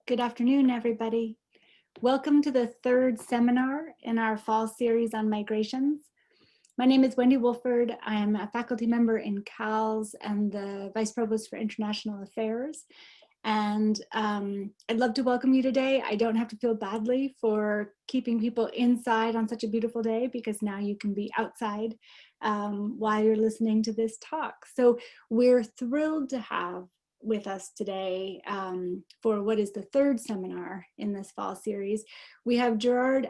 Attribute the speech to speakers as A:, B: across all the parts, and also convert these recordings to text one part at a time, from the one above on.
A: Good afternoon, everybody. Welcome to the third seminar in our fall series on migrations. My name is Wendy Wolford. I am a faculty member in CALS and the Vice Provost for International Affairs. And I'd love to welcome you today. I don't have to feel badly for keeping people inside on such a beautiful day because now you can be outside while you're listening to this talk. So we're thrilled to have with us today for what is the third seminar in this fall series. We have Gerard,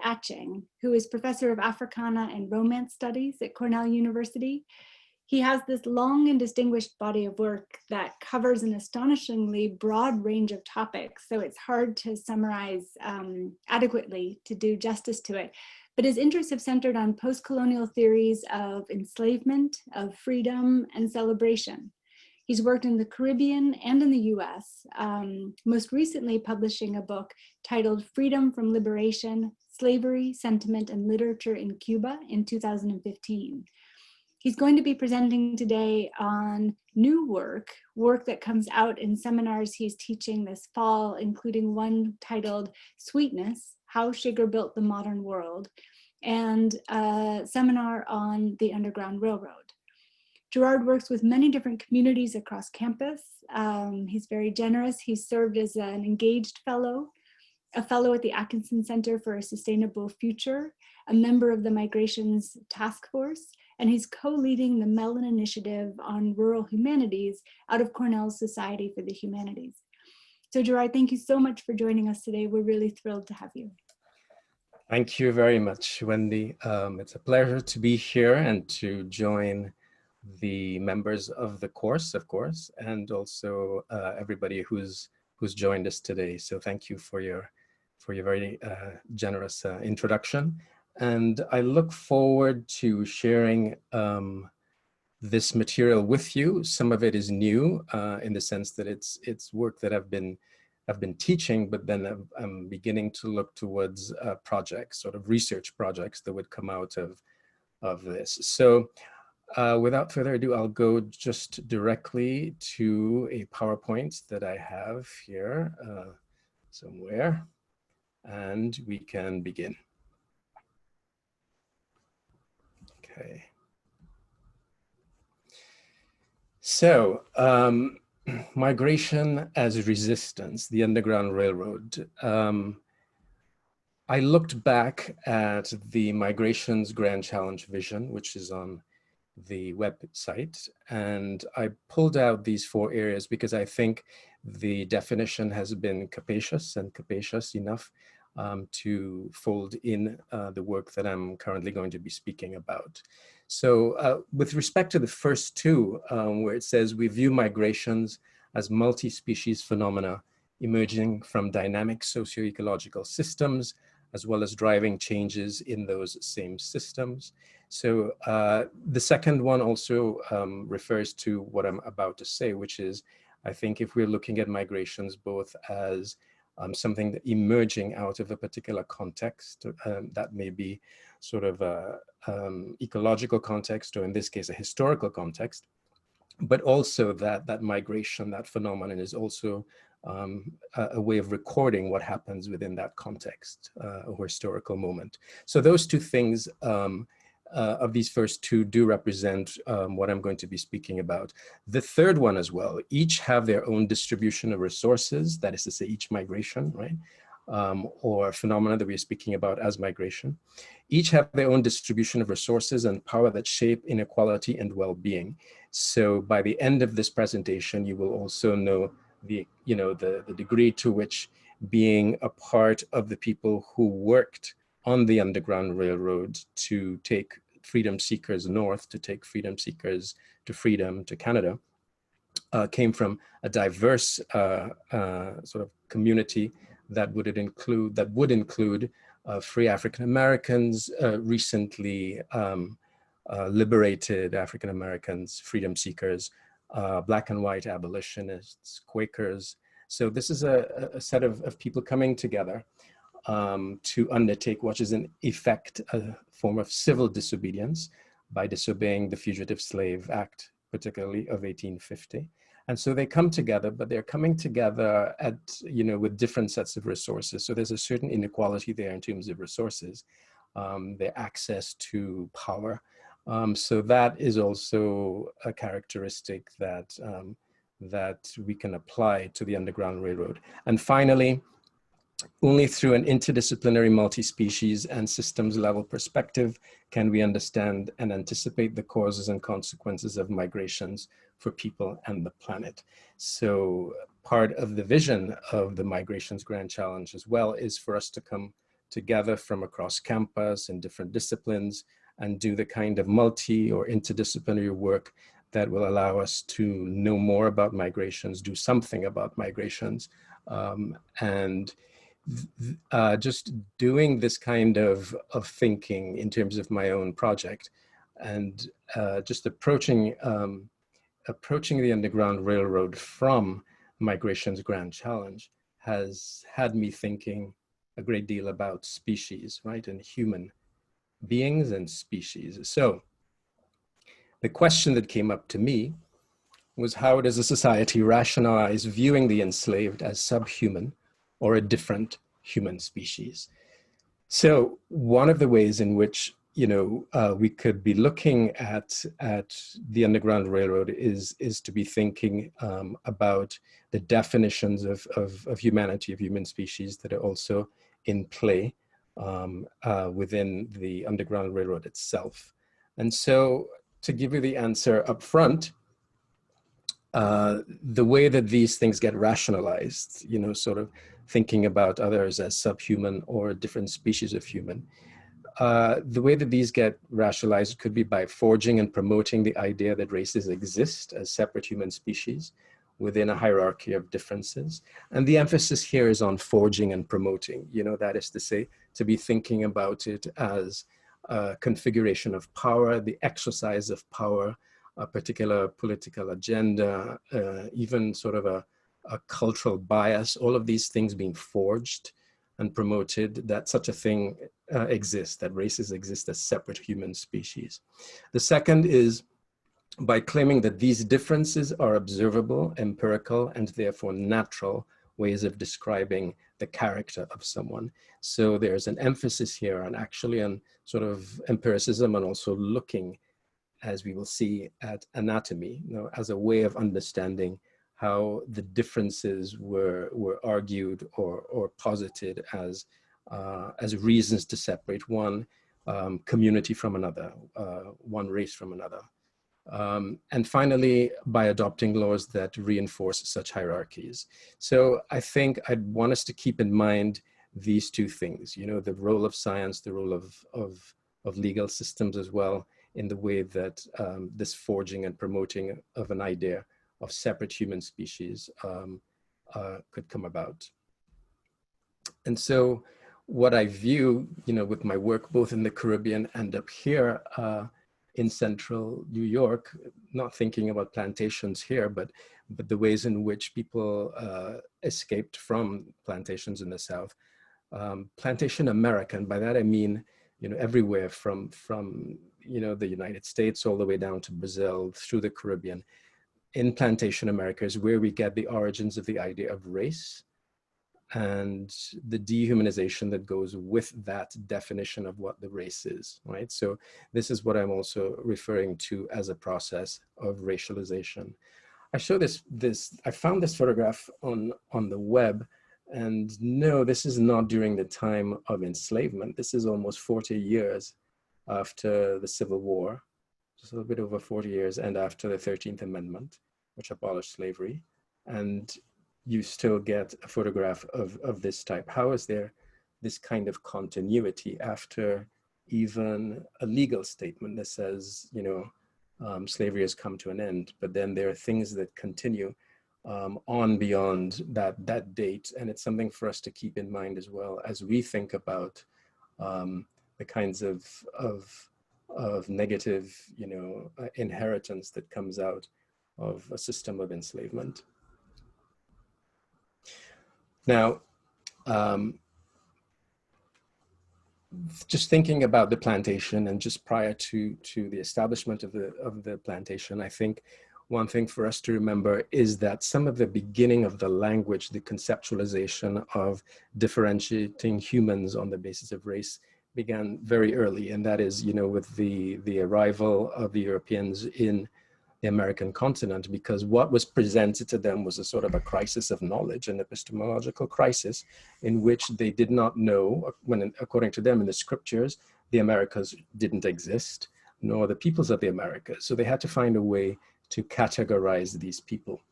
A: who is professor of Africana and Romance Studies at Cornell University. He has this long and distinguished body of work that covers an astonishingly broad range of topics, so it's hard to summarize adequately to do justice to it. But his interests have centered on post-colonial theories of enslavement, of freedom, and celebration. He's worked in the Caribbean and in the US, most recently publishing a book titled Freedom from Liberation, Slavery, Sentiment, and Literature in Cuba in 2015. He's going to be presenting today on new work that comes out in seminars he's teaching this fall, including one titled Sweetness, How Sugar Built the Modern World, and a seminar on the Underground Railroad. Gerard works with many different communities across campus. He's very generous. He's served as an engaged fellow, a fellow at the Atkinson Center for a Sustainable Future, a member of the Migrations Task Force, and he's co-leading the Mellon Initiative on Rural Humanities out of Cornell's Society for the Humanities. So Gerard, thank you so much for joining us today. We're really thrilled to have you.
B: Thank you very much, Wendy. It's a pleasure to be here and to join the members of the course, of course, and also everybody who's joined us today. So thank you for your very generous introduction. And I look forward to sharing this material with you. Some of it is new in the sense that it's work that I've been teaching, but then I'm beginning to look towards projects, sort of research projects that would come out of this. So without further ado, I'll go just directly to a PowerPoint that I have here somewhere, and we can begin. Okay. So, migration as resistance, the Underground Railroad. I looked back at the Migrations Grand Challenge vision, which is on the website, and I pulled out these 4 areas because I think the definition has been capacious enough to fold in the work that I'm currently going to be speaking about. So with respect to the first 2, where it says we view migrations as multi-species phenomena emerging from dynamic socio-ecological systems, as well as driving changes in those same systems. So the second one also refers to what I'm about to say, which is, I think if we're looking at migrations both as something that emerging out of a particular context, that may be sort of a ecological context, or in this case, a historical context, but also that migration, that phenomenon is also a way of recording what happens within that context or historical moment. So those 2 things of these first 2 do represent what I'm going to be speaking about. The third one as well, each have their own distribution of resources, that is to say each migration, right? Or phenomena that we're speaking about as migration. Each have their own distribution of resources and power that shape inequality and well-being. So by the end of this presentation, you will also know the degree to which being a part of the people who worked on the Underground Railroad to take freedom seekers north, to take freedom seekers to freedom, to Canada, came from a diverse sort of community that would include free African Americans, recently liberated African Americans, freedom seekers, Black and white abolitionists, Quakers. So this is a set of people coming together to undertake what is in effect a form of civil disobedience by disobeying the Fugitive Slave Act, particularly of 1850, And so they come together, but they're coming together at, with different sets of resources. So there's a certain inequality there in terms of resources, their access to power. So that is also a characteristic that, that we can apply to the Underground Railroad. And finally, only through an interdisciplinary, multi-species and systems level perspective can we understand and anticipate the causes and consequences of migrations for people and the planet. So part of the vision of the Migrations Grand Challenge as well is for us to come together from across campus and different disciplines and do the kind of multi or interdisciplinary work that will allow us to know more about migrations, do something about migrations, and just doing this kind of thinking in terms of my own project and just approaching the Underground Railroad from Migration's Grand Challenge has had me thinking a great deal about species, right? And human beings and species. So the question that came up to me was, how does a society rationalize viewing the enslaved as subhuman or a different human species? So one of the ways in which we could be looking at the Underground Railroad is to be thinking about the definitions of humanity, of human species that are also in play within the Underground Railroad itself. And so to give you the answer up front, the way that these things get rationalized, sort of thinking about others as subhuman or a different species of human, the way that these get rationalized could be by forging and promoting the idea that races exist as separate human species within a hierarchy of differences. And the emphasis here is on forging and promoting, that is to say, to be thinking about it as a configuration of power, the exercise of power, a particular political agenda, even sort of a cultural bias, all of these things being forged and promoted, that such a thing exists, that races exist as separate human species. The second is by claiming that these differences are observable, empirical, and therefore natural ways of describing the character of someone. So there's an emphasis here on actually on sort of empiricism and also looking, as we will see, at anatomy, as a way of understanding how the differences were argued or posited as reasons to separate one community from another, one race from another. And finally, by adopting laws that reinforce such hierarchies. So I think I'd want us to keep in mind these two things, the role of science, the role of legal systems as well, in the way that this forging and promoting of an idea of separate human species could come about. And so what I view, with my work both in the Caribbean and up here in central New York, not thinking about plantations here, but the ways in which people escaped from plantations in the South. Plantation America, and by that I mean, everywhere from the United States all the way down to Brazil, through the Caribbean. In Plantation America is where we get the origins of the idea of race and the dehumanization that goes with that definition of what the race is, right? So this is what I'm also referring to as a process of racialization. I show I found this photograph on the web, and no, this is not during the time of enslavement. This is almost 40 years after the Civil War, just a little bit over 40 years, and after the 13th Amendment, which abolished slavery. And you still get a photograph of this type. How is there this kind of continuity after even a legal statement that says, slavery has come to an end, but then there are things that continue on beyond that date. And it's something for us to keep in mind as well as we think about the kinds of negative, inheritance that comes out of a system of enslavement. Now, just thinking about the plantation and just prior to the establishment of the plantation, I think one thing for us to remember is that some of the beginning of the language, the conceptualization of differentiating humans on the basis of race began very early. And that is, with the arrival of the Europeans in the American continent, because what was presented to them was a sort of a crisis of knowledge, an epistemological crisis in which they did not know, when according to them in the scriptures, the Americas didn't exist, nor the peoples of the Americas. So they had to find a way to categorize these people.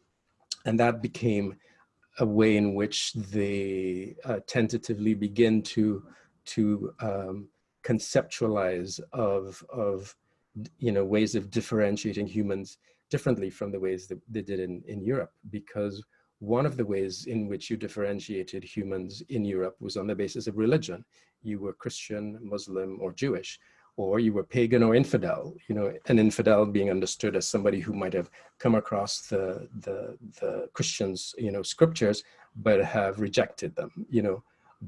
B: And that became a way in which they tentatively begin to conceptualize of ways of differentiating humans differently from the ways that they did in Europe, because one of the ways in which you differentiated humans in Europe was on the basis of religion. You were Christian, Muslim, or Jewish, or you were pagan or infidel, an infidel being understood as somebody who might have come across the Christians, scriptures, but have rejected them,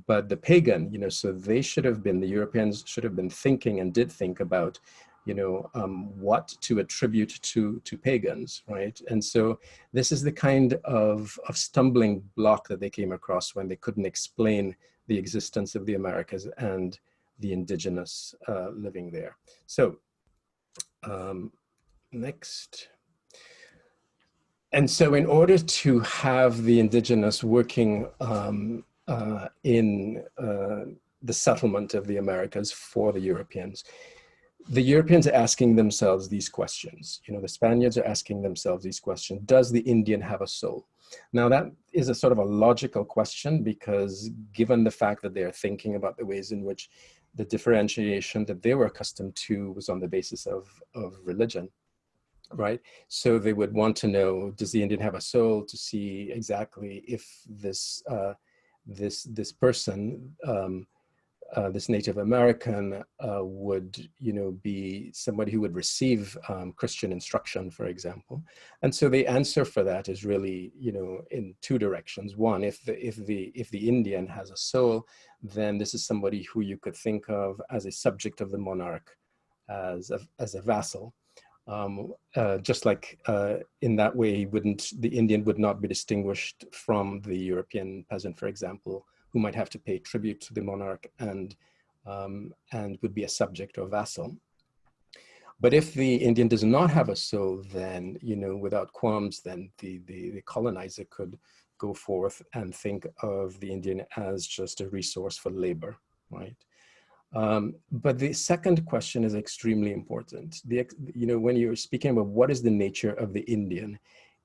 B: but the pagan, so they should have been, the Europeans should have been thinking and did think about, what to attribute to pagans, right? And so this is the kind of stumbling block that they came across when they couldn't explain the existence of the Americas and the indigenous living there. So next. And so in order to have the indigenous working in the settlement of the Americas for the Europeans are asking themselves these questions. The Spaniards are asking themselves these questions. Does the Indian have a soul? Now that is a sort of a logical question, because given the fact that they're thinking about the ways in which the differentiation that they were accustomed to was on the basis of religion, right? So they would want to know, does the Indian have a soul, to see exactly if this person, this Native American would, be somebody who would receive Christian instruction, for example. And so the answer for that is really, in two directions. One, if the Indian has a soul, then this is somebody who you could think of as a subject of the monarch, as a vassal. Just like in that way, the Indian would not be distinguished from the European peasant, for example, who might have to pay tribute to the monarch and would be a subject or vassal. But if the Indian does not have a soul, then, without qualms, then the colonizer could go forth and think of the Indian as just a resource for labor, right? But the second question is extremely important. When you're speaking about what is the nature of the Indian,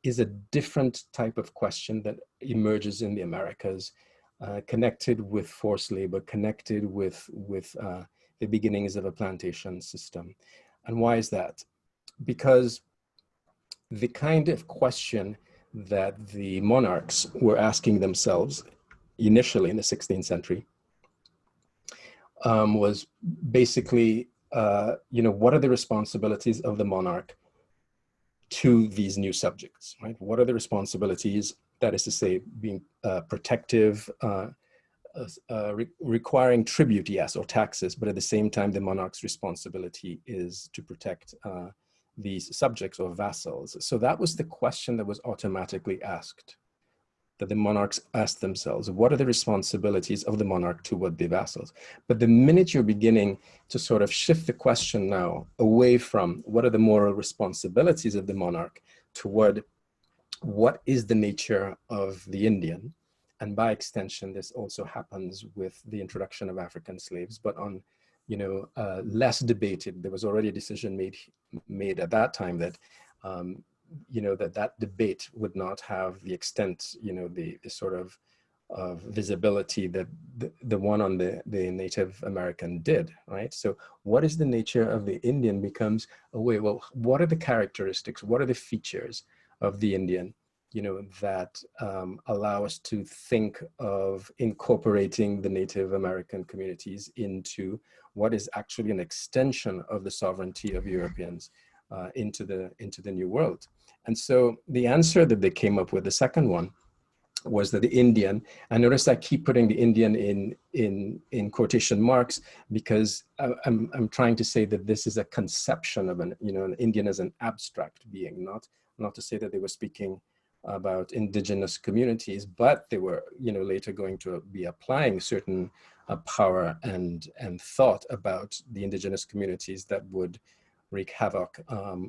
B: is a different type of question that emerges in the Americas, connected with forced labor, connected with the beginnings of a plantation system. And why is that? Because the kind of question that the monarchs were asking themselves initially in the 16th century was basically, what are the responsibilities of the monarch to these new subjects, right? What are the responsibilities, that is to say, being protective, requiring tribute, yes, or taxes, but at the same time, the monarch's responsibility is to protect these subjects or vassals. So that was the question that was automatically asked, that the monarchs asked themselves. What are the responsibilities of the monarch toward the vassals? But the minute you're beginning to sort of shift the question now away from what are the moral responsibilities of the monarch toward what is the nature of the Indian, and by extension, this also happens with the introduction of African slaves, but on, less debated. There was already a decision made at that time that, that debate would not have the extent, the sort of visibility that the one on the Native American did, right? So what is the nature of the Indian becomes a way, well, what are the characteristics, what are the features of the Indian, that allow us to think of incorporating the Native American communities into what is actually an extension of the sovereignty of Europeans into the New World. And so the answer that they came up with, the second one, was that the Indian, and notice I keep putting the Indian in quotation marks, because I'm trying to say that this is a conception of an Indian as an abstract being, not not to say that they were speaking about indigenous communities, but they were, later going to be applying certain power and thought about the indigenous communities that would wreak havoc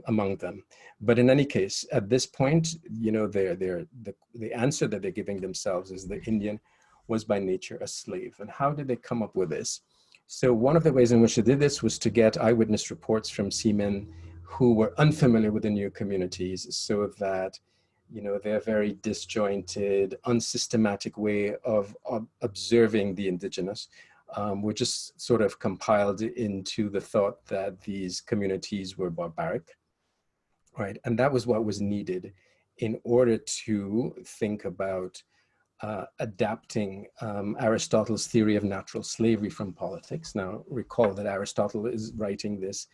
B: among them. But in any case, at this point, the answer that they're giving themselves is the Indian was by nature a slave. And how did they come up with this? So one of the ways in which they did this was to get eyewitness reports from seamen who were unfamiliar with the new communities, so that their very disjointed, unsystematic way of observing the indigenous were just sort of compiled into the thought that these communities were barbaric, right? And that was what was needed in order to think about adapting Aristotle's theory of natural slavery from politics. Now, recall that Aristotle is writing this,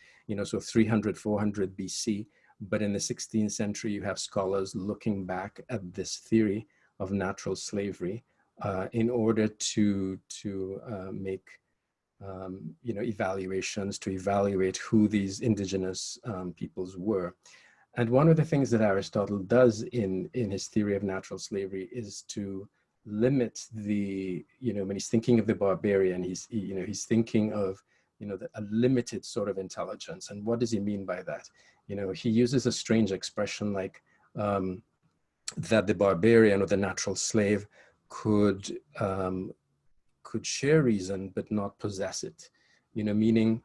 B: so 300, 400 BC, but in the 16th century, you have scholars looking back at this theory of natural slavery in order to make evaluations, to evaluate who these indigenous peoples were. And one of the things that Aristotle does in his theory of natural slavery is to limit the, when he's thinking of the barbarian, he's thinking of, a limited sort of intelligence. And what does he mean by that? He uses a strange expression like that the barbarian or the natural slave could share reason, but not possess it, meaning,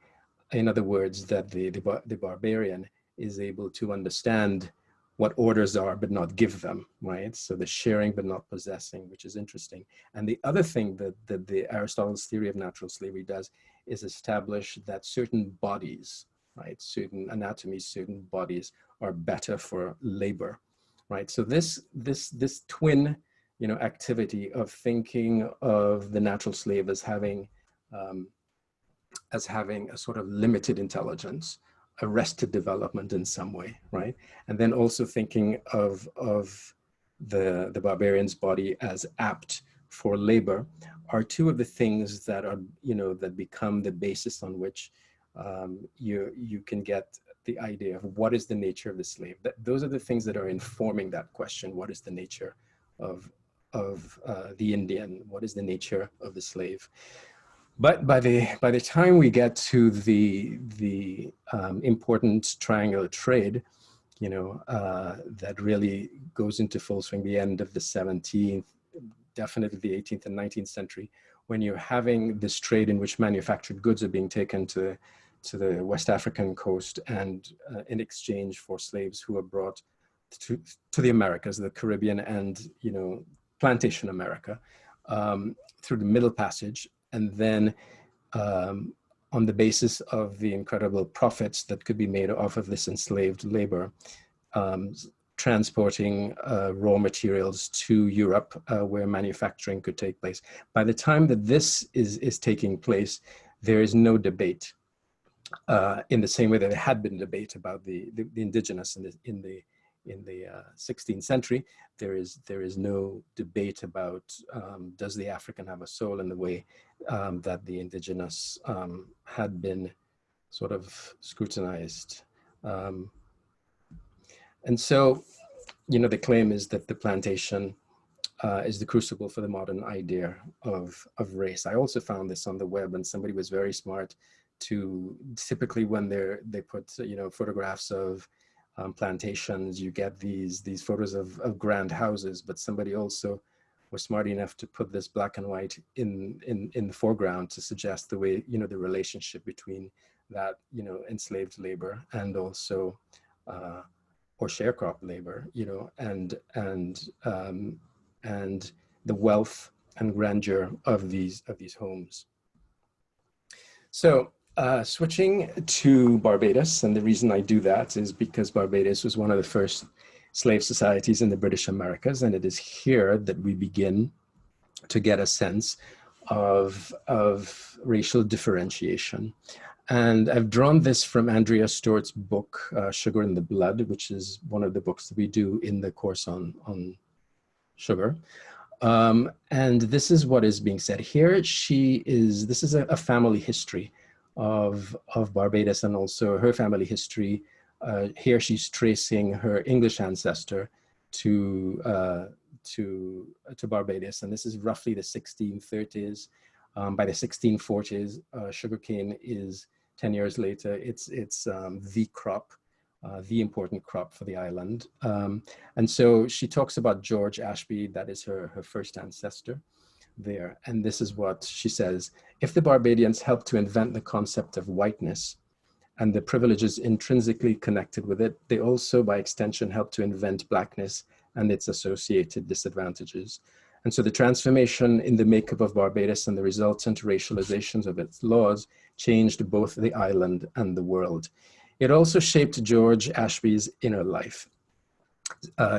B: in other words, that the barbarian is able to understand what orders are, but not give them, right? So the sharing, but not possessing, which is interesting. And the other thing that the Aristotle's theory of natural slavery does is establish that certain bodies, right? Certain anatomies, certain bodies are better for labor, right? So this twin, activity of thinking of the natural slave as having a sort of limited intelligence, arrested development in some way, right? And then also thinking of the barbarian's body as apt for labor are two of the things that are, that become the basis on which you can get the idea of what is the nature of the slave. Those are the things that are informing that question. What is the nature of the Indian? What is the nature of the slave? But by the time we get to the important triangular trade, that really goes into full swing, the end of the 17th, definitely the 18th and 19th century, when you're having this trade in which manufactured goods are being taken to the West African coast and in exchange for slaves who are brought to the Americas, the Caribbean and, plantation America, through the Middle Passage. And then on the basis of the incredible profits that could be made off of this enslaved labor, transporting raw materials to Europe where manufacturing could take place. By the time that this is taking place, there is no debate in the same way that there had been debate about the indigenous in the 16th century. There is no debate about does the African have a soul in the way that the indigenous had been sort of scrutinized. And so, the claim is that the plantation is the crucible for the modern idea of race. I also found this on the web, and somebody was very smart to, typically when they put photographs of plantations, you get these photos of grand houses, but somebody also was smart enough to put this black and white in the foreground to suggest the way, the relationship between that, enslaved labor and also or sharecrop labor, and the wealth and grandeur of these homes. So switching to Barbados, and the reason I do that is because Barbados was one of the first slave societies in the British Americas, and it is here that we begin to get a sense of racial differentiation. And I've drawn this from Andrea Stuart's book, Sugar in the Blood, which is one of the books that we do in the course on sugar. And this is what is being said here. This is a family history of Barbados, and also her family history Here she's tracing her English ancestor to Barbados, and this is roughly the 1630s. By the 1640s, sugarcane is 10 years later. It's the crop, the important crop for the island. And so she talks about George Ashby, that is her first ancestor there. And this is what she says: if the Barbadians helped to invent the concept of whiteness and the privileges intrinsically connected with it, they also, by extension, helped to invent blackness and its associated disadvantages. And so the transformation in the makeup of Barbados and the resultant racializations of its laws changed both the island and the world. It also shaped George Ashby's inner life.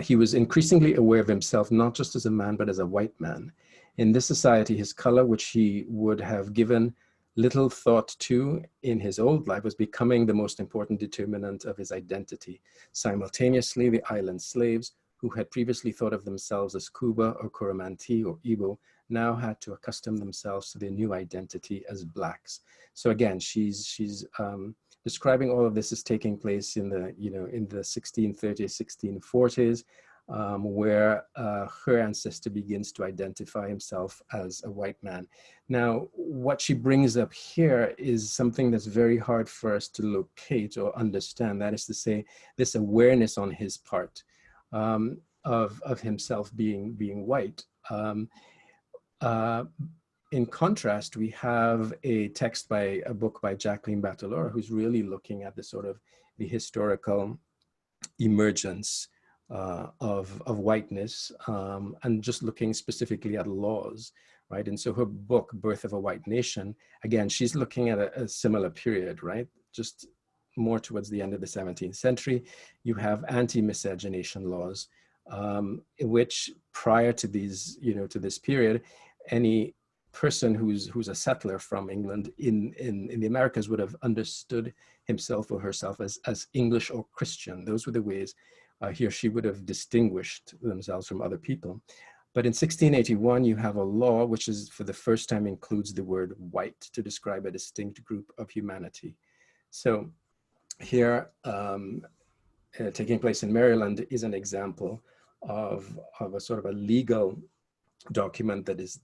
B: He was increasingly aware of himself, not just as a man, but as a white man. In this society, his color, which he would have given little thought to in his old life, was becoming the most important determinant of his identity. Simultaneously, the island slaves, who had previously thought of themselves as Kuba or Coromantee or Igbo, now had to accustom themselves to their new identity as Blacks. So again, she's describing all of this as taking place in the 1630s, 1640s, where her ancestor begins to identify himself as a white man. Now, what she brings up here is something that's very hard for us to locate or understand. That is to say, this awareness on his part of himself being white. In contrast, we have a book by Jacqueline Battelor, who's really looking at the sort of the historical emergence of whiteness, and just looking specifically at laws, right? And so her book, Birth of a White Nation, again, she's looking at a similar period, right? Just more towards the end of the 17th century. You have anti-miscegenation laws, which prior to these, to this period, any person who's a settler from England in the Americas would have understood himself or herself as English or Christian. Those were the ways he or she would have distinguished themselves from other people. But in 1681, you have a law which is for the first time includes the word white to describe a distinct group of humanity. So here, taking place in Maryland is an example of a sort of a legal document that is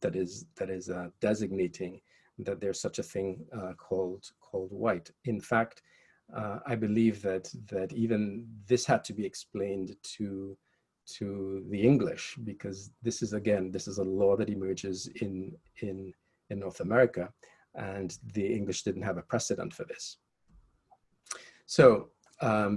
B: designating that there's such a thing called white. In fact, I believe that even this had to be explained to the English, because this is a law that emerges in North America, and the English didn't have a precedent for this. So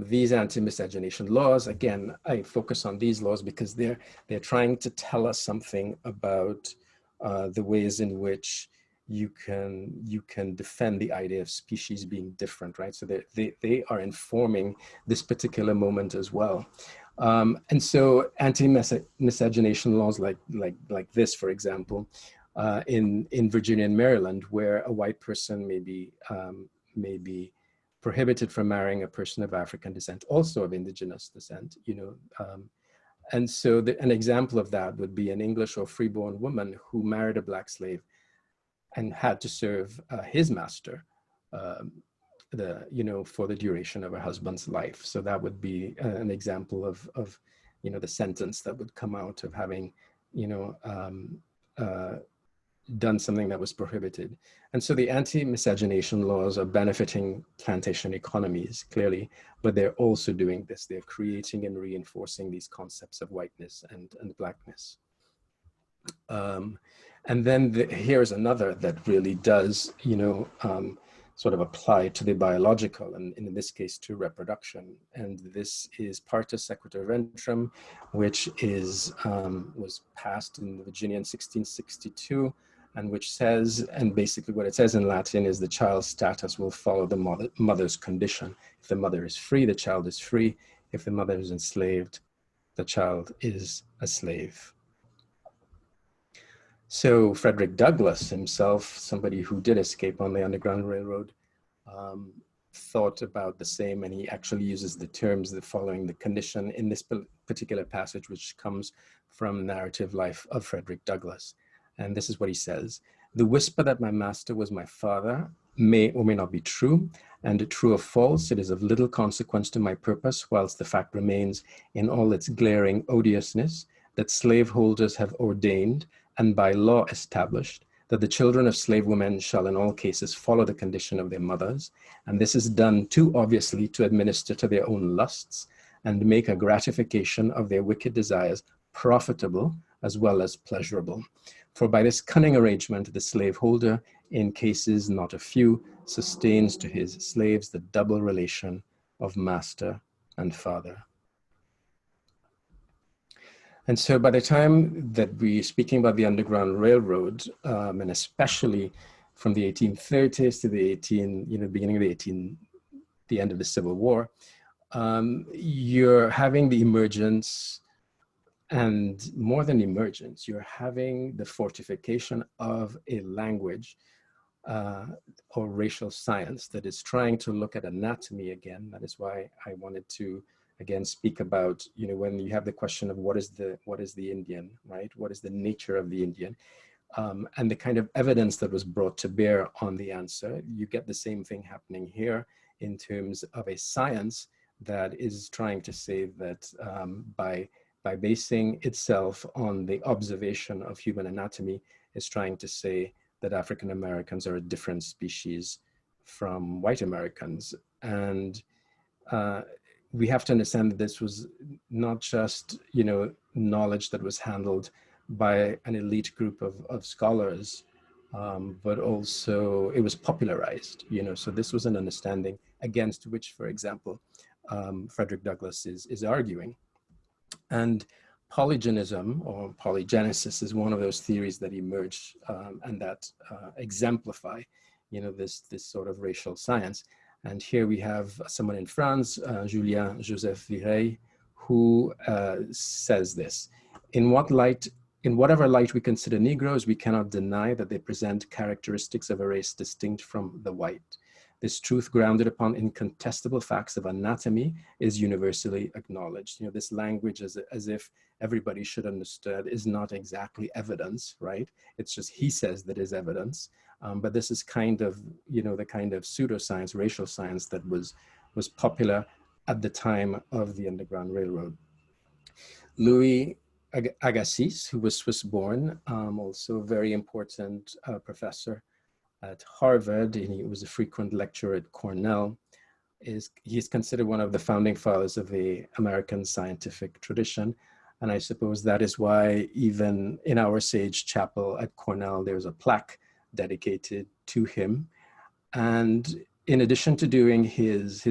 B: these anti-miscegenation laws, again, I focus on these laws because they're trying to tell us something about the ways in which you can defend the idea of species being different, right? So they are informing this particular moment as well. And so anti-miscegenation laws like this, for example, in Virginia and Maryland, where a white person may be prohibited from marrying a person of African descent, also of indigenous descent, and so an example of that would be an English or freeborn woman who married a Black slave and had to serve his master, for the duration of her husband's life. So that would be an example of the sentence that would come out of having, done something that was prohibited. And so the anti-miscegenation laws are benefiting plantation economies, clearly, but they're also doing this. They're creating and reinforcing these concepts of whiteness and blackness. And then here's another that really does, sort of apply to the biological, and in this case to reproduction. And this is Partus Sequitur Ventrum, which was passed in Virginia in 1662, and which says, and basically what it says in Latin is the child's status will follow the mother's condition. If the mother is free, the child is free. If the mother is enslaved, the child is a slave. So Frederick Douglass himself, somebody who did escape on the Underground Railroad, thought about the same, and he actually uses the terms that following the condition in this particular passage, which comes from narrative life of Frederick Douglass. And this is what he says: "The whisper that my master was my father may or may not be true, and true or false, it is of little consequence to my purpose, whilst the fact remains in all its glaring odiousness, that slaveholders have ordained and by law established that the children of slave women shall in all cases follow the condition of their mothers, and this is done too obviously to administer to their own lusts and make a gratification of their wicked desires profitable as well as pleasurable. For by this cunning arrangement, the slaveholder, in cases not a few, sustains to his slaves the double relation of master and father. And so by the time that we're speaking about the Underground Railroad, and especially from the 1830s to the beginning of the end of the Civil War, you're having the emergence, and more than emergence, you're having the fortification of a language or racial science that is trying to look at anatomy again. That is why I wanted to again speak about, when you have the question of what is the Indian, right? What is the nature of the Indian? And the kind of evidence that was brought to bear on the answer, you get the same thing happening here in terms of a science that is trying to say that by basing itself on the observation of human anatomy, is trying to say that African Americans are a different species from white Americans. And we have to understand that this was not just, knowledge that was handled by an elite group of scholars, but also it was popularized, so this was an understanding against which, for example, Frederick Douglass is arguing. And polygenism or polygenesis is one of those theories that emerge and that exemplify, this sort of racial science. And here we have someone in France, Julien Joseph Virey, who says this: in whatever light we consider Negroes, we cannot deny that they present characteristics of a race distinct from the white. This truth, grounded upon incontestable facts of anatomy, is universally acknowledged. This language, as if everybody should understand, is not exactly evidence, right? It's just he says that is evidence. But this is kind of, the kind of pseudoscience, racial science that was popular at the time of the Underground Railroad. Louis Agassiz, who was Swiss-born, also a very important professor at Harvard, and he was a frequent lecturer at Cornell. He's considered one of the founding fathers of the American scientific tradition. And I suppose that is why even in our Sage Chapel at Cornell, there's a plaque dedicated to him. And in addition to doing his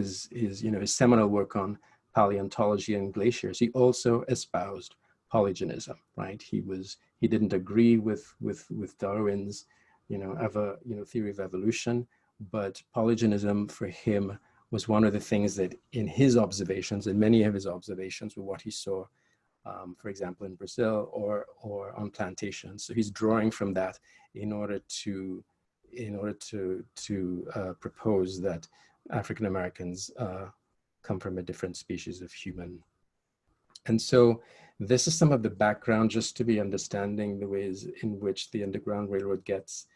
B: seminal work on paleontology and glaciers, he also espoused polygenism, right? He didn't agree with Darwin's theory of evolution, but polygenism for him was one of the things that in his observations, and many of his observations were what he saw, for example, in Brazil or on plantations. So he's drawing from that in order to propose that African Americans come from a different species of human. And so this is some of the background, just to be understanding the ways in which the Underground Railroad gets,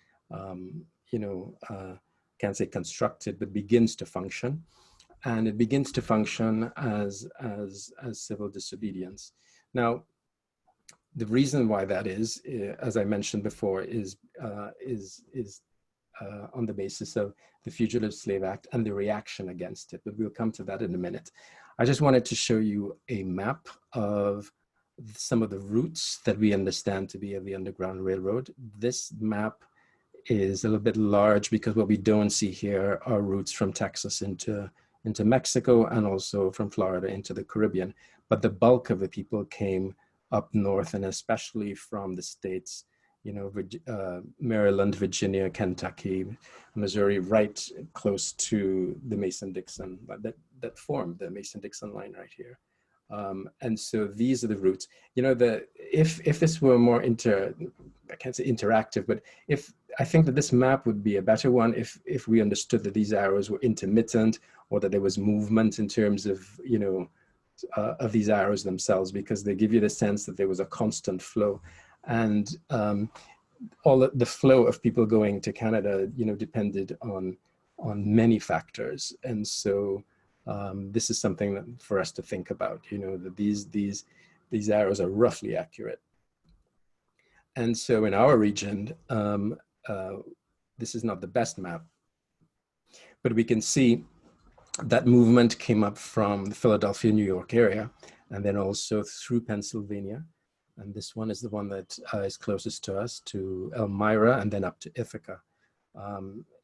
B: can't say constructed, but begins to function. And it begins to function as civil disobedience. Now, the reason why that is, as I mentioned before, is on the basis of the Fugitive Slave Act and the reaction against it, but we'll come to that in a minute. I just wanted to show you a map of some of the routes that we understand to be of the Underground Railroad. This map is a little bit large because what we don't see here are routes from Texas into Mexico and also from Florida into the Caribbean. But the bulk of the people came up north, and especially from the states, Maryland, Virginia, Kentucky, Missouri, right close to the Mason-Dixon, that formed the Mason-Dixon line right here. And so these are the routes. If this were more I can't say interactive, but I think that this map would be a better one if we understood that these arrows were intermittent, or that there was movement in terms of, of these arrows themselves, because they give you the sense that there was a constant flow. And all the flow of people going to Canada, depended on many factors. And so this is something that for us to think about, you know, that these arrows are roughly accurate. And so in our region, this is not the best map, but we can see that movement came up from the Philadelphia, New York area, and then also through Pennsylvania. And this one is the one that is closest to us, to Elmira, and then up to Ithaca.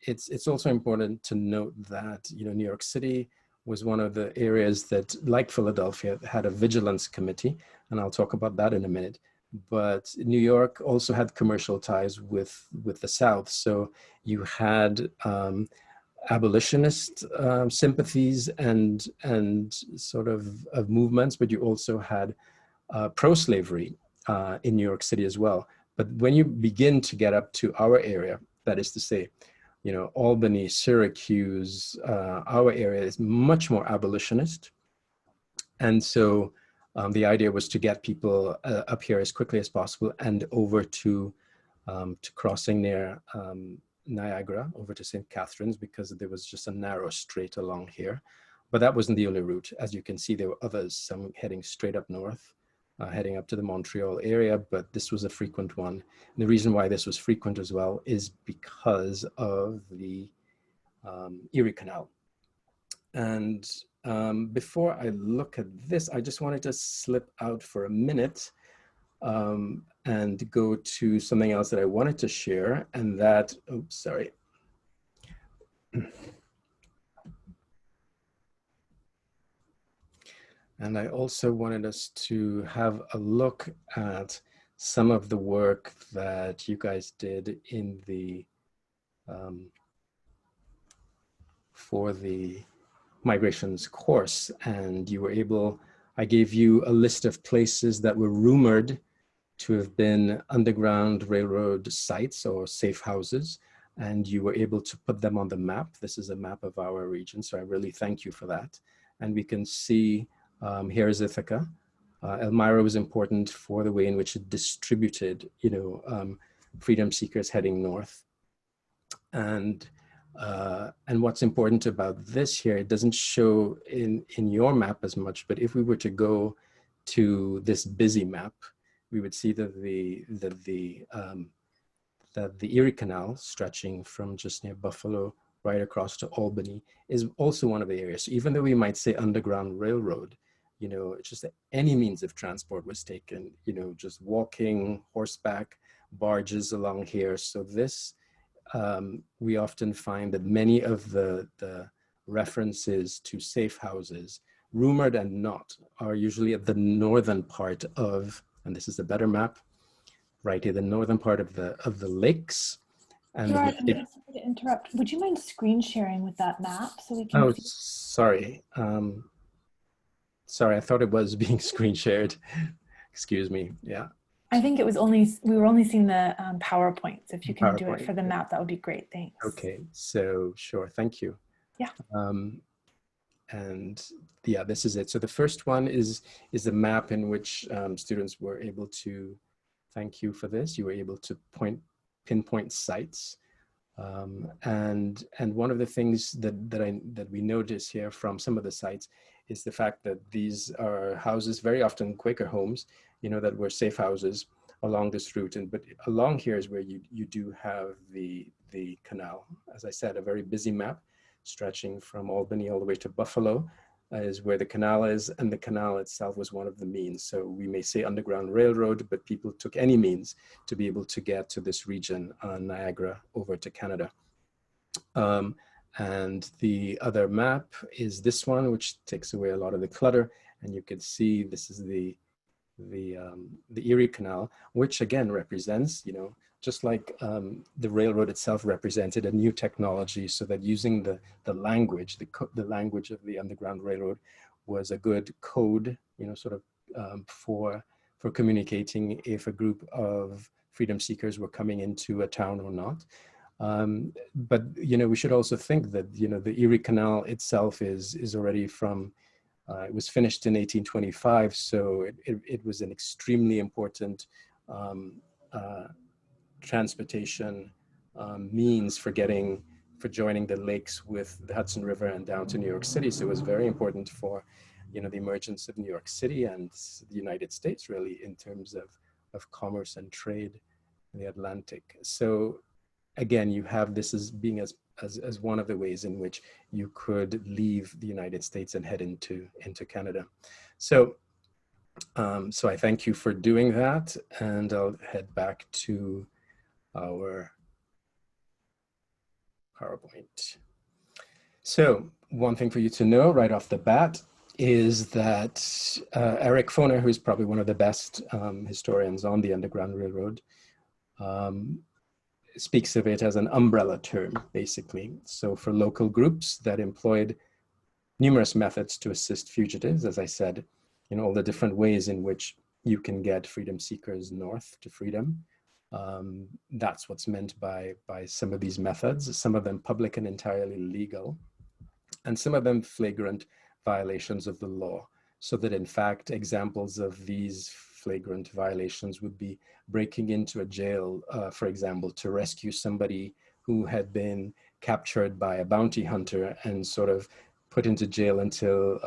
B: It's also important to note that, you know, New York City was one of the areas that, like Philadelphia, had a vigilance committee, and I'll talk about that in a minute. But New York also had commercial ties with the South. So you had abolitionist sympathies and sort of movements, but you also had pro-slavery in New York City as well. But when you begin to get up to our area, that is to say, you know, Albany, Syracuse, our area is much more abolitionist. And so the idea was to get people up here as quickly as possible and over to crossing near Niagara, over to St. Catharines, because there was just a narrow strait along here. But that wasn't the only route. As you can see, there were others, some heading straight up north, heading up to the Montreal area, but this was a frequent one. And the reason why this was frequent as well is because of the Erie Canal. And before I look at this, I just wanted to slip out for a minute and go to something else that I wanted to share, and that, oops, sorry. And I also wanted us to have a look at some of the work that you guys did in the, for the migrations course. And you were able, I gave you a list of places that were rumored to have been underground railroad sites or safe houses, and you were able to put them on the map. This is a map of our region, so I really thank you for that. And we can see here is Ithaca. Elmira was important for the way in which it distributed, you know, freedom seekers heading north. And what's important about this here, it doesn't show in your map as much, but if we were to go to this busy map, we would see that the Erie Canal, stretching from just near Buffalo right across to Albany, is also one of the areas. So even though we might say underground railroad, you know, it's just that any means of transport was taken, you know, just walking, horseback, barges along here. So this, we often find that many of the references to safe houses, rumored and not, are usually at the northern part of, and this is a better map, right here, the northern part of the lakes. And
C: Gerard, I'm sorry to interrupt. Would you mind screen sharing with that map so we can
B: oh,
C: see?
B: sorry. Sorry, I thought it was being screen shared. Excuse me. Yeah.
C: I think it was only, we were only seeing the PowerPoint. So if you can do it
B: PowerPoint.
C: for the map, that would be great. Thanks.
B: Okay, so sure, thank you.
C: Yeah.
B: And yeah, this is it. So the first one is the map in which students were able to, thank you for this, you were able to pinpoint sites. And one of the things that we notice here from some of the sites is the fact that these are houses, very often Quaker homes, you know, that were safe houses along this route. But along here is where you do have the canal. As I said, a very busy map stretching from Albany all the way to Buffalo is where the canal is, and the canal itself was one of the means. So we may say underground railroad, but people took any means to be able to get to this region on Niagara over to Canada. And the other map is this one, which takes away a lot of the clutter. And you can see this is the Erie Canal, which again represents, you know, just like the railroad itself represented a new technology, so that using the language, the language of the Underground Railroad was a good code, you know, sort of for communicating if a group of freedom seekers were coming into a town or not. But, you know, we should also think that, you know, the Erie Canal itself is already from, it was finished in 1825, so it was an extremely important transportation means for getting joining the lakes with the Hudson River and down to New York City. So it was very important for, the emergence of New York City and the United States, really, in terms of commerce and trade in the Atlantic. So again, you have this as being as one of the ways in which you could leave the United States and head into Canada. So, so I thank you for doing that, and I'll head back to our PowerPoint. So one thing for you to know right off the bat is that Eric Foner, who is probably one of the best historians on the Underground Railroad, speaks of it as an umbrella term, basically. So for local groups that employed numerous methods to assist fugitives, as I said, all the different ways in which you can get freedom seekers north to freedom. That's what's meant by some of these methods, some of them public and entirely legal, and some of them flagrant violations of the law. So that in fact, examples of these flagrant violations would be breaking into a jail, for example, to rescue somebody who had been captured by a bounty hunter and sort of put into jail until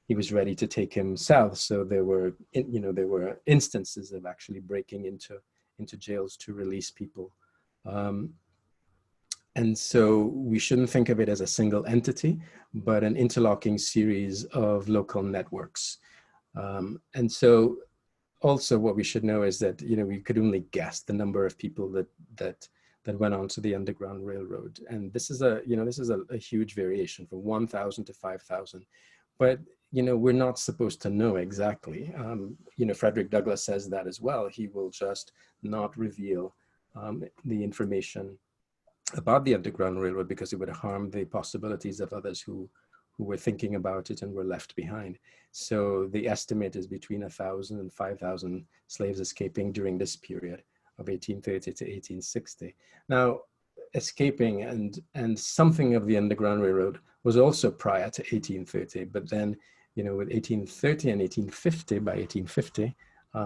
B: he was ready to take him south. So there were, there were instances of actually breaking into jails to release people. And so we shouldn't think of it as a single entity, but an interlocking series of local networks. And so also what we should know is that, we could only guess the number of people that went onto the Underground Railroad. And this is a huge variation from 1,000 to 5,000. But, we're not supposed to know exactly. Frederick Douglass says that as well. He will just not reveal the information about the Underground Railroad because it would harm the possibilities of others who were thinking about it and were left behind. So the estimate is between 1,000 and 5,000 slaves escaping during this period of 1830 to 1860. Now, escaping and something of the Underground Railroad was also prior to 1830, but then, with 1830 and 1850, by 1850,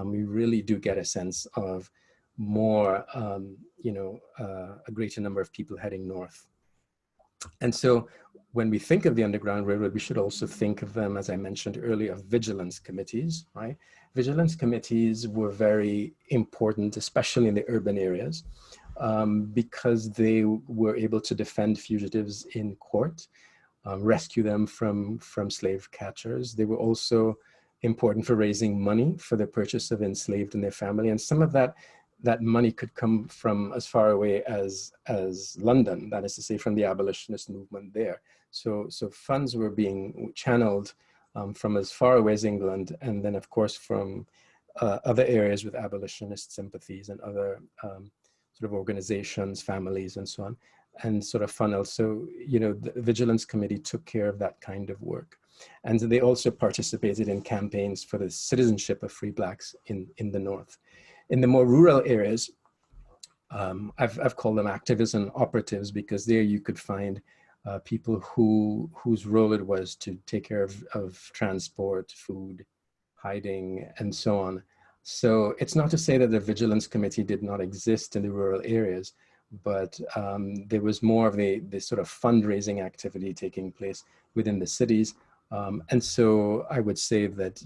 B: we really do get a sense of more, a greater number of people heading north. And so when we think of the Underground Railroad, we should also think of them, as I mentioned earlier, vigilance committees, right? Vigilance committees were very important, especially in the urban areas, because they were able to defend fugitives in court, rescue them from slave catchers. They were also important for raising money for the purchase of enslaved and their family. And some of that money could come from as far away as London, that is to say, from the abolitionist movement there. So funds were being channeled from as far away as England, and then of course from other areas with abolitionist sympathies and other sort of organizations, families, and so on, and sort of funneled. So, the Vigilance Committee took care of that kind of work. And they also participated in campaigns for the citizenship of free blacks in the North. In the more rural areas, I've called them activists and operatives because there you could find people whose role it was to take care of transport, food, hiding, and so on. So it's not to say that the Vigilance Committee did not exist in the rural areas, but there was more of the sort of fundraising activity taking place within the cities. And so I would say that,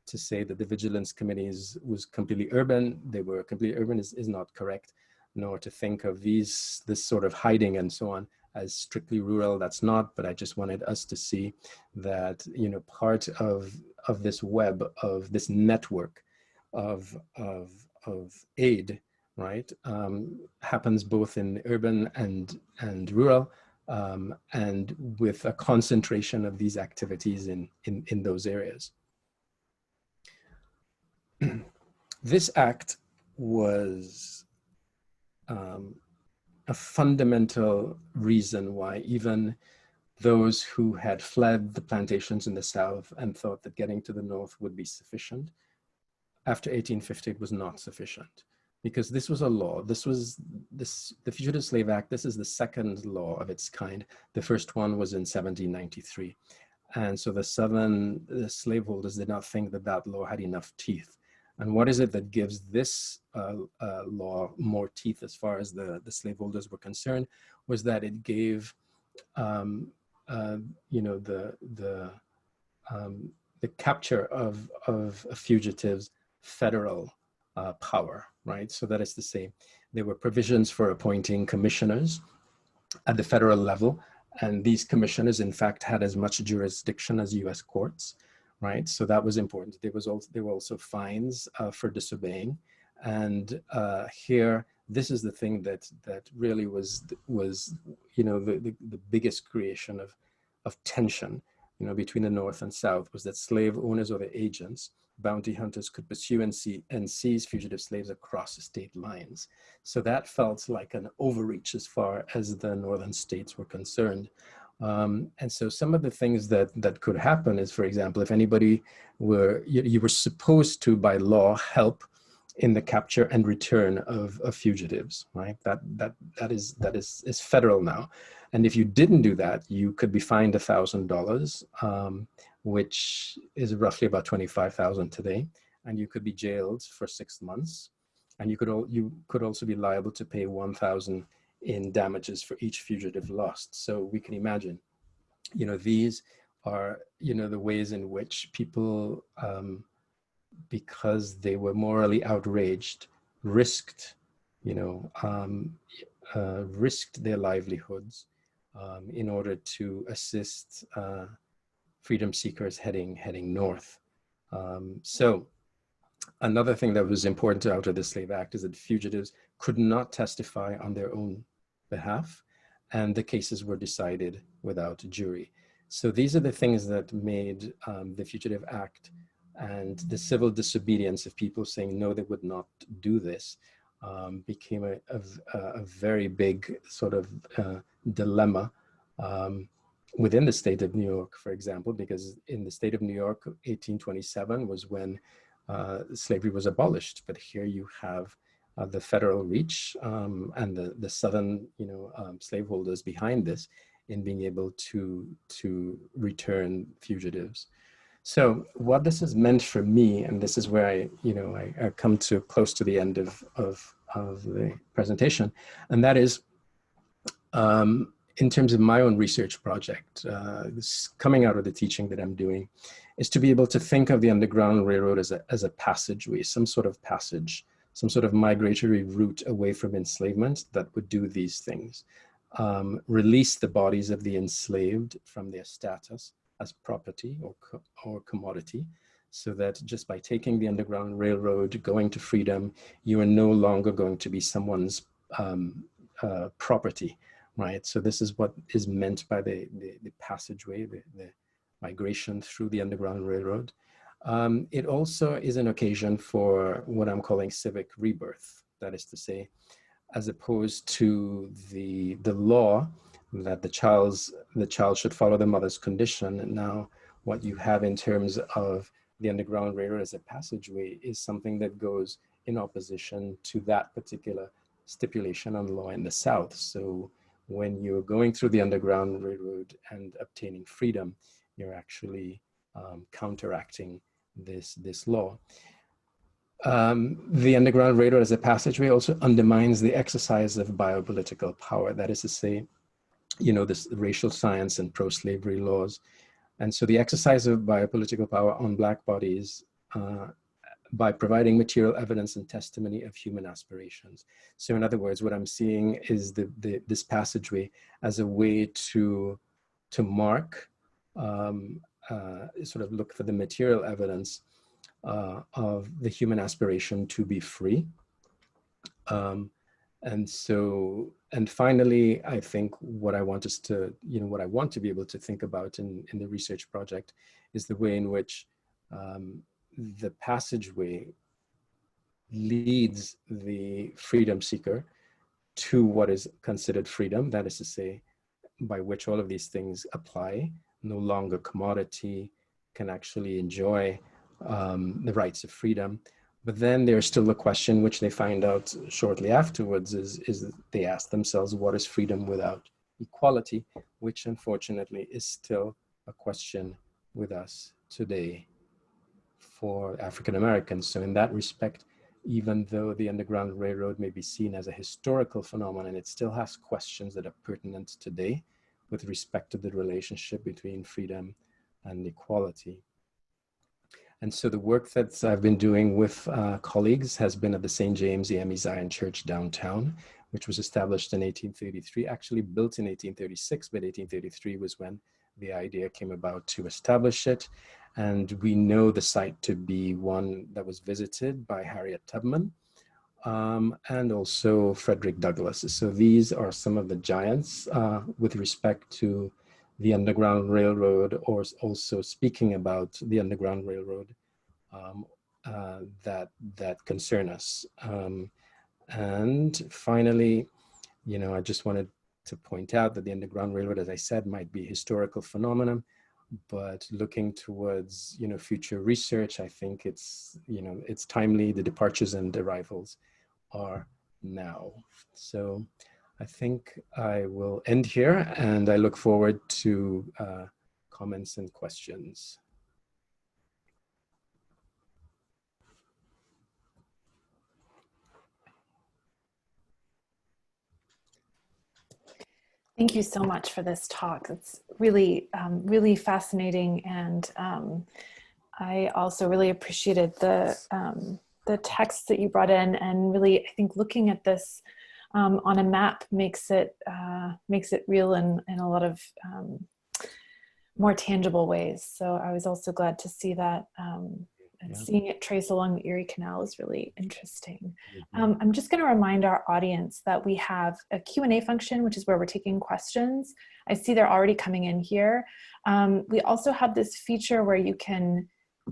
B: to say that the Vigilance Committees was completely urban, they were completely urban is not correct, nor to think of this sort of hiding and so on as strictly rural, that's not, but I just wanted us to see that, part of this web, of this network of aid, right, happens both in urban and rural, and with a concentration of these activities in those areas. This act was a fundamental reason why even those who had fled the plantations in the South and thought that getting to the North would be sufficient, after 1850 it was not sufficient, because this was a law. The Fugitive Slave Act, this is the second law of its kind. The first one was in 1793. And so the slaveholders did not think that law had enough teeth. And what is it that gives this law more teeth as far as the slaveholders were concerned, was that it gave, you know, the capture of fugitives federal power, right? So that is to say, there were provisions for appointing commissioners at the federal level, and these commissioners, in fact, had as much jurisdiction as U.S. courts, right? So that was important. There were also fines for disobeying, and here, this is the thing that really was you know, the biggest creation of tension, you know, between the North and South, was that slave owners or the agents, bounty hunters, could pursue and seize fugitive slaves across state lines. So that felt like an overreach as far as the northern states were concerned. And so some of the things that could happen is, for example, if anybody were, you were supposed to, by law, help in the capture and return of fugitives, right? That is federal now. And if you didn't do that, you could be fined $1,000, which is roughly about 25,000 today. And you could be jailed for 6 months. And you could also be liable to pay 1,000 in damages for each fugitive lost. So we can imagine, you know, these are, you know, the ways in which people, because they were morally outraged, risked, you know, risked their livelihoods in order to assist freedom seekers heading north. So another thing that was important out of the Slave Act is that fugitives could not testify on their own behalf, and the cases were decided without a jury. So these are the things that made the Fugitive Act and the civil disobedience of people saying no, they would not do this, became a very big sort of dilemma within the state of New York, for example, because in the state of New York, 1827 was when slavery was abolished. But here you have the federal reach and the southern, you know, slaveholders behind this in being able to return fugitives. So what this has meant for me, and this is where I come to close to the end of the presentation, and that is in terms of my own research project, coming out of the teaching that I'm doing, is to be able to think of the Underground Railroad as a passageway, some sort of passage, some sort of migratory route away from enslavement that would do these things. Release the bodies of the enslaved from their status as property or commodity, so that just by taking the Underground Railroad, going to freedom, you are no longer going to be someone's property, right? So this is what is meant by the passageway, the migration through the Underground Railroad. It also is an occasion for what I'm calling civic rebirth. That is to say, as opposed to the law that the child should follow the mother's condition. And now what you have in terms of the Underground Railroad as a passageway is something that goes in opposition to that particular stipulation on law in the South. So when you're going through the Underground Railroad and obtaining freedom, you're actually counteracting this law. The Underground Railroad as a passageway also undermines the exercise of biopolitical power. That is to say, you know, this racial science and pro-slavery laws. And so the exercise of biopolitical power on Black bodies by providing material evidence and testimony of human aspirations. So in other words, what I'm seeing is this passageway as a way to mark, sort of look for the material evidence of the human aspiration to be free. And finally, I think what I want us to, you know, what I want to be able to think about in the research project is the way in which the passageway leads the freedom seeker to what is considered freedom. That is to say, by which all of these things apply, no longer commodity, can actually enjoy the rights of freedom. But then there's still a question which they find out shortly afterwards is they ask themselves, what is freedom without equality? Which unfortunately is still a question with us today. for African Americans. So in that respect, even though the Underground Railroad may be seen as a historical phenomenon, it still has questions that are pertinent today with respect to the relationship between freedom and equality. And so the work that I've been doing with colleagues has been at the St. James AME Zion Church downtown, which was established in 1833, actually built in 1836, but 1833 was when the idea came about to establish it. And we know the site to be one that was visited by Harriet Tubman and also Frederick Douglass. So these are some of the giants with respect to the Underground Railroad, or also speaking about the Underground Railroad that concern us. And finally, you know, I just wanted to point out that the Underground Railroad, as I said, might be a historical phenomenon, but looking towards, you know, future research, I think it's, you know, it's timely. The departures and arrivals are now. So I think I will end here, and I look forward to comments and questions.
C: Thank you so much for this talk. It's really, really fascinating, and I also really appreciated the texts that you brought in, and really, I think looking at this on a map makes it real in a lot of more tangible ways. So I was also glad to see that. And seeing it trace along the Erie Canal is really interesting. I'm just going to remind our audience that we have a Q&A function, which is where we're taking questions. I see they're already coming in here. We also have this feature where you can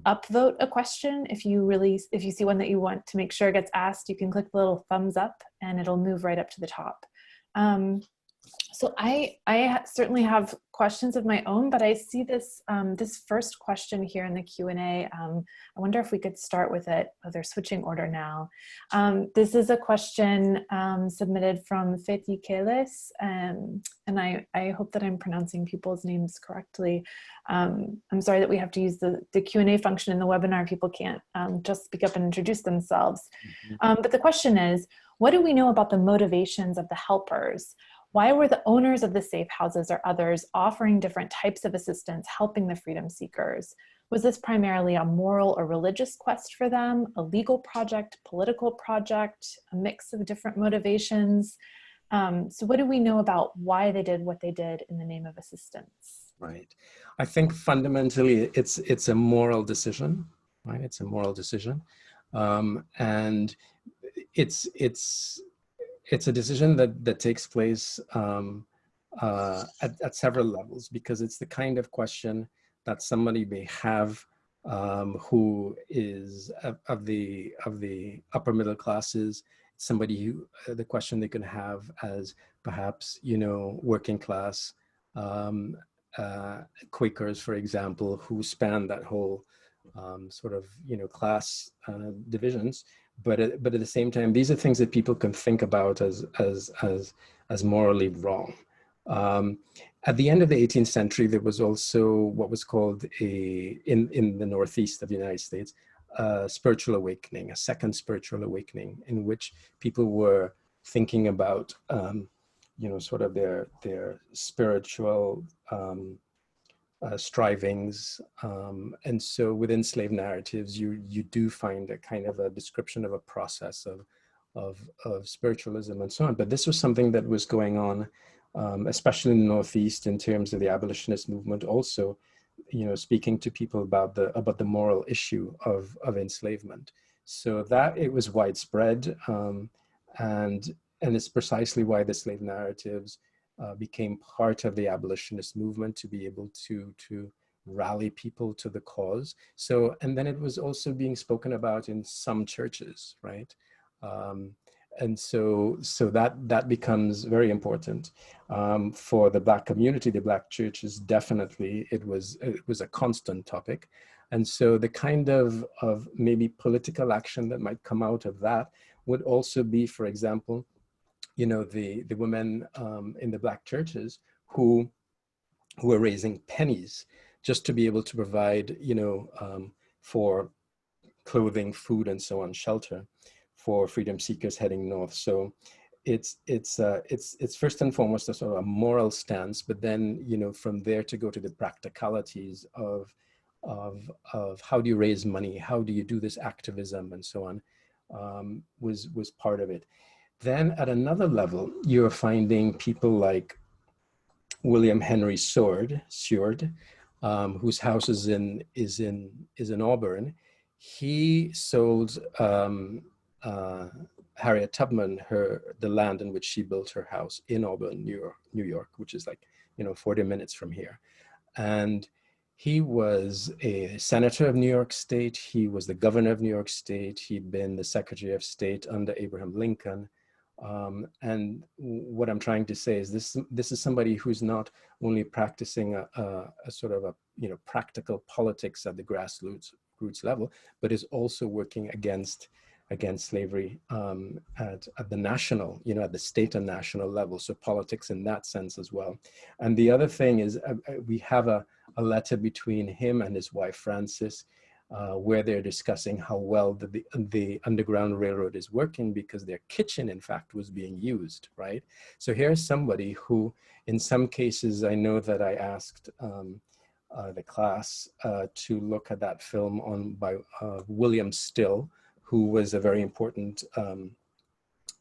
C: upvote a question. If you see one that you want to make sure gets asked, you can click the little thumbs up and it'll move right up to the top. So I certainly have questions of my own, but I see this this first question here in the Q&A. I wonder if we could start with it. Oh, they're switching order now. This is a question submitted from Feti Keles, and I hope that I'm pronouncing people's names correctly. I'm sorry that we have to use the Q&A function in the webinar. People can't just speak up and introduce themselves. But the question is, what do we know about the motivations of the helpers? Why were the owners of the safe houses or others offering different types of assistance helping the freedom seekers? Was this primarily a moral or religious quest for them, a legal project, political project, a mix of different motivations? So what do we know about why they did what they did in the name of assistance?
B: Right. I think fundamentally it's a moral decision, right? It's a moral decision. And it's a decision that takes place at several levels, because it's the kind of question that somebody may have who is of the upper middle classes. Somebody who the question they can have as perhaps, you know, working class Quakers, for example, who span that whole sort of, you know, class divisions. But at the same time, these are things that people can think about as morally wrong. At the end of the 18th century, there was also what was called in the Northeast of the United States, a spiritual awakening, a second spiritual awakening, in which people were thinking about, you know, sort of their spiritual strivings, and so within slave narratives, you do find a kind of a description of a process of spiritualism and so on. But this was something that was going on, especially in the Northeast, in terms of the abolitionist movement. Also, you know, speaking to people about the moral issue of enslavement, so that it was widespread, and it's precisely why the slave narratives became part of the abolitionist movement, to be able to rally people to the cause. So, and then it was also being spoken about in some churches, right? And so that becomes very important for the Black community. The Black churches, definitely, it was a constant topic. And so the kind of maybe political action that might come out of that would also be, for example, you know, the women in the Black churches who were raising pennies just to be able to provide, you know, for clothing, food, and so on, shelter for freedom seekers heading north. So it's first and foremost a sort of a moral stance, but then, you know, from there to go to the practicalities of how do you raise money, how do you do this activism, and so on, was part of it. Then at another level, you're finding people like William Henry Stuart, whose house is in Auburn. He sold Harriet Tubman the land in which she built her house in Auburn, New York, which is like, you know, 40 minutes from here. And he was a senator of New York State. He was the governor of New York State. He'd been the Secretary of State under Abraham Lincoln. And what I'm trying to say is this is somebody who's not only practicing a sort of a, you know, practical politics at the grassroots level, but is also working against slavery at the national, you know, at the state and national level. So politics in that sense as well. And the other thing is we have a letter between him and his wife, Frances, where they're discussing how well the Underground Railroad is working because their kitchen, in fact, was being used, right? So here's somebody who, in some cases, I know that I asked the class to look at that film by William Still, who was a very important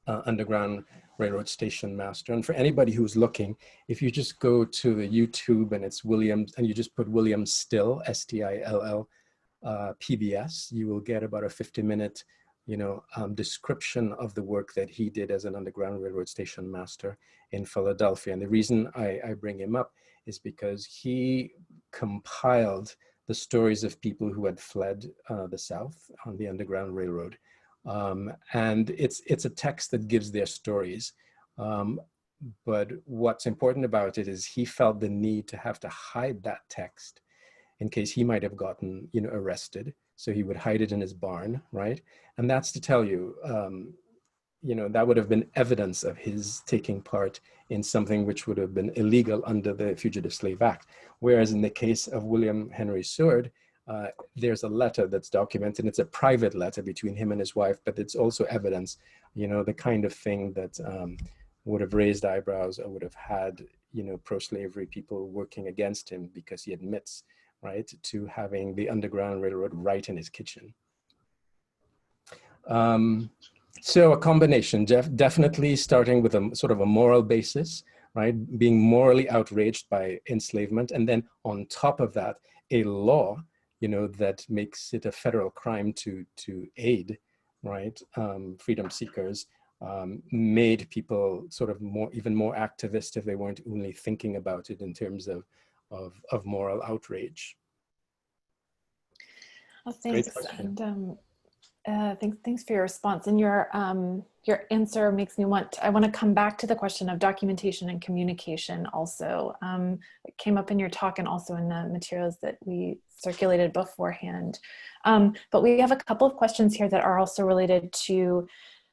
B: Underground Railroad station master. And for anybody who's looking, if you just go to the YouTube and it's Williams, and you just put William Still, S-T-I-L-L, PBS, you will get about a 50-minute, you know, description of the work that he did as an Underground Railroad station master in Philadelphia. And the reason I bring him up is because he compiled the stories of people who had fled the South on the Underground Railroad. And it's a text that gives their stories. But what's important about it is he felt the need to have to hide that text in case he might have gotten, you know, arrested. So he would hide it in his barn, right? And that's to tell you, you know, that would have been evidence of his taking part in something which would have been illegal under the Fugitive Slave Act. Whereas in the case of William Henry Seward, there's a letter that's documented. It's a private letter between him and his wife, but it's also evidence, you know, the kind of thing that would have raised eyebrows or would have had, you know, pro-slavery people working against him because he admits, right, to having the Underground Railroad right in his kitchen. So a combination, definitely starting with a sort of a moral basis, right? Being morally outraged by enslavement. And then on top of that, a law, you know, that makes it a federal crime to aid, right, freedom seekers, made people sort of even more activist if they weren't only thinking about it in terms of moral outrage.
C: Well, thanks. And thanks for your response. And your answer makes me I want to come back to the question of documentation and communication also. It came up in your talk and also in the materials that we circulated beforehand. But we have a couple of questions here that are also related to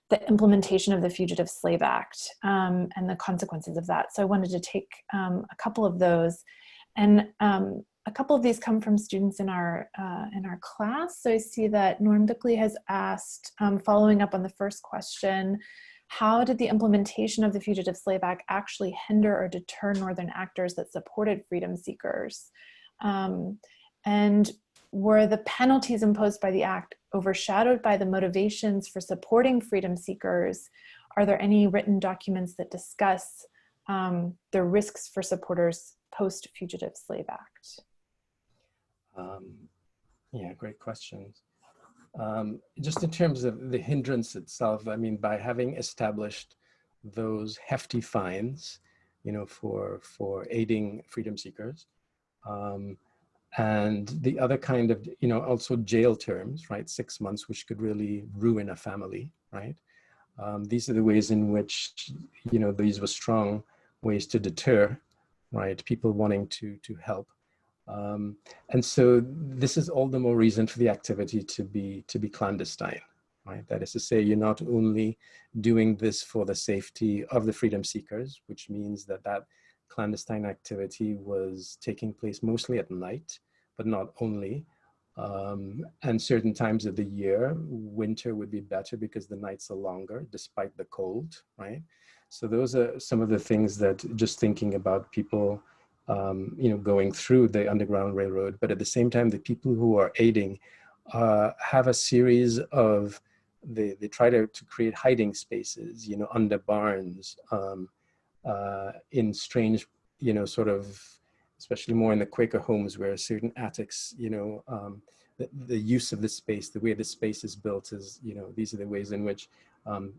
C: the implementation of the Fugitive Slave Act and the consequences of that. So I wanted to take a couple of those. And a couple of these come from students in our class. So I see that Norm Bickley has asked, following up on the first question, how did the implementation of the Fugitive Slave Act actually hinder or deter Northern actors that supported freedom seekers? And were the penalties imposed by the act overshadowed by the motivations for supporting freedom seekers? Are there any written documents that discuss the risks for supporters post-Fugitive Slave Act?
B: Yeah, great questions. Just in terms of the hindrance itself, I mean, by having established those hefty fines, you know, for aiding freedom seekers, and the other kind of, you know, also jail terms, right, 6 months, which could really ruin a family, right? These are the ways in which, you know, these were strong ways to deter, right, people wanting to help. And so this is all the more reason for the activity to be clandestine, right? That is to say, you're not only doing this for the safety of the freedom seekers, which means that clandestine activity was taking place mostly at night, but not only. And certain times of the year, winter would be better because the nights are longer despite the cold, right? So those are some of the things that, just thinking about people, going through the Underground Railroad, but at the same time, the people who are aiding have a series of, they try to create hiding spaces, under barns, in strange, sort of, especially more in the Quaker homes where certain attics, the use of the space, the way the space is built is, these are the ways in which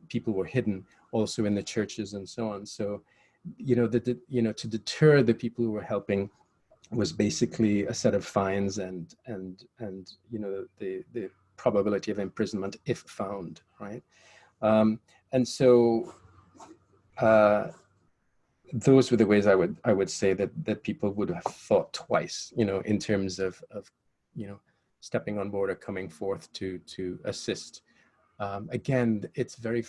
B: people were hidden, also in the churches and so on. So, to deter the people who were helping was basically a set of fines and the probability of imprisonment if found, right? And so those were the ways I would say that people would have thought twice, in terms of stepping on board or coming forth to assist. Again, it's very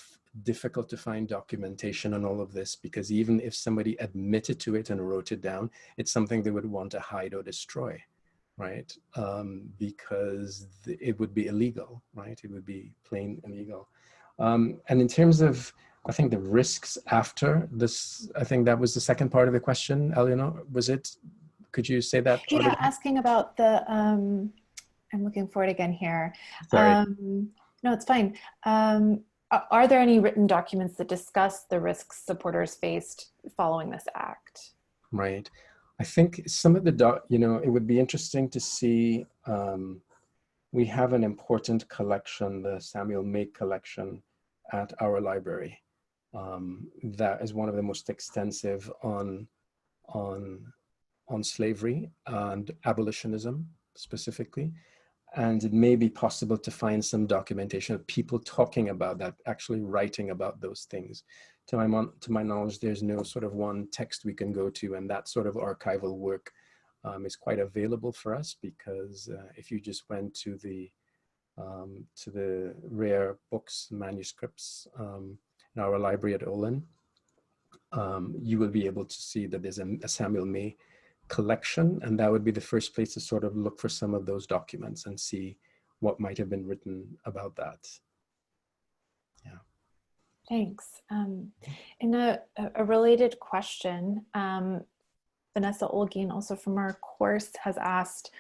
B: difficult to find documentation on all of this, because even if somebody admitted to it and wrote it down, it's something they would want to hide or destroy, right? Because it would be illegal, right? It would be plain illegal. And in terms of, I think, the risks after this, I think that was the second part of the question, Eleanor, was it? Could you say that part
C: Yeah,
B: again?
C: asking about the, I'm looking for it again here.
B: Sorry.
C: No, it's fine. Are there any written documents that discuss the risks supporters faced following this act?
B: Right. I think some of the, it would be interesting to see, we have an important collection, the Samuel May collection at our library. That is one of the most extensive on slavery and abolitionism specifically. And it may be possible to find some documentation of people talking about that, actually writing about those things. To my knowledge, there's no sort of one text we can go to, and that sort of archival work is quite available for us, because if you just went to the rare books, manuscripts in our library at Olin, you will be able to see that there's a Samuel May collection, and that would be the first place to sort of look for some of those documents and see what might have been written about that. Yeah.
C: Thanks. In a related question, Vanessa Olguin, also from our course, has asked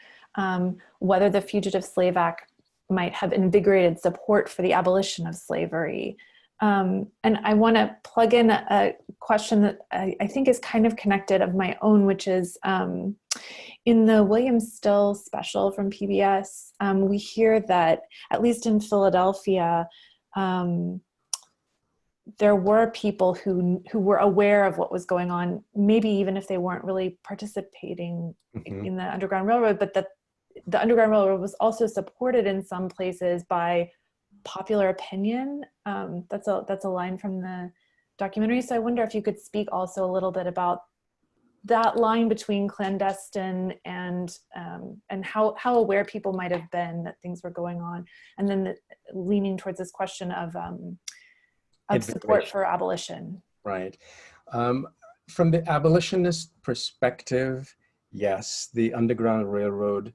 C: whether the Fugitive Slave Act might have invigorated support for the abolition of slavery. And I want to plug in a question that I think is kind of connected of my own, which is in the William Still special from PBS, we hear that, at least in Philadelphia, there were people who were aware of what was going on, maybe even if they weren't really participating in the Underground Railroad, but that the Underground Railroad was also supported in some places by popular opinion. That's a line from the documentary. So I wonder if you could speak also a little bit about that line between clandestine and how aware people might have been that things were going on, and then leaning towards this question of support for abolition.
B: Right. From the abolitionist perspective, yes, the Underground Railroad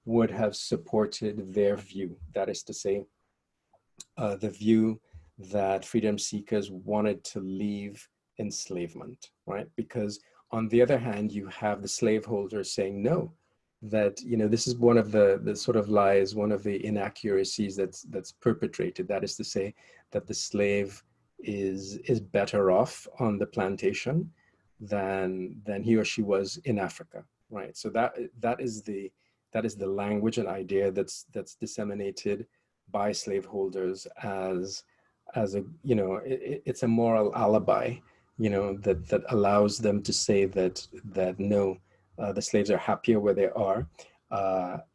B: would have supported their view. That is to say, the view that freedom seekers wanted to leave enslavement, right? Because on the other hand, you have the slaveholders saying no, that, this is one of the sort of lies, one of the inaccuracies that's perpetrated. That is to say that the slave is better off on the plantation than he or she was in Africa, right? So that is the language and idea that's disseminated by slaveholders as a, it's a moral alibi, that allows them to say that no, the slaves are happier where they are.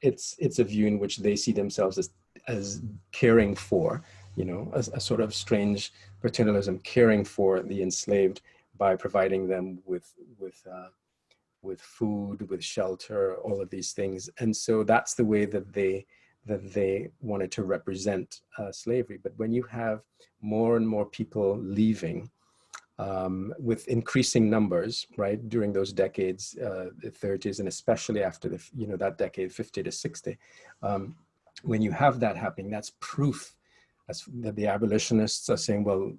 B: It's a view in which they see themselves as caring for, a sort of strange paternalism, caring for the enslaved by providing them with food, with shelter, all of these things. And so that's the way that they wanted to represent slavery. But when you have more and more people leaving, with increasing numbers, right, during those decades, the 30s, and especially after the, that decade, 50 to 60. When you have that happening, that's proof that the abolitionists are saying, well,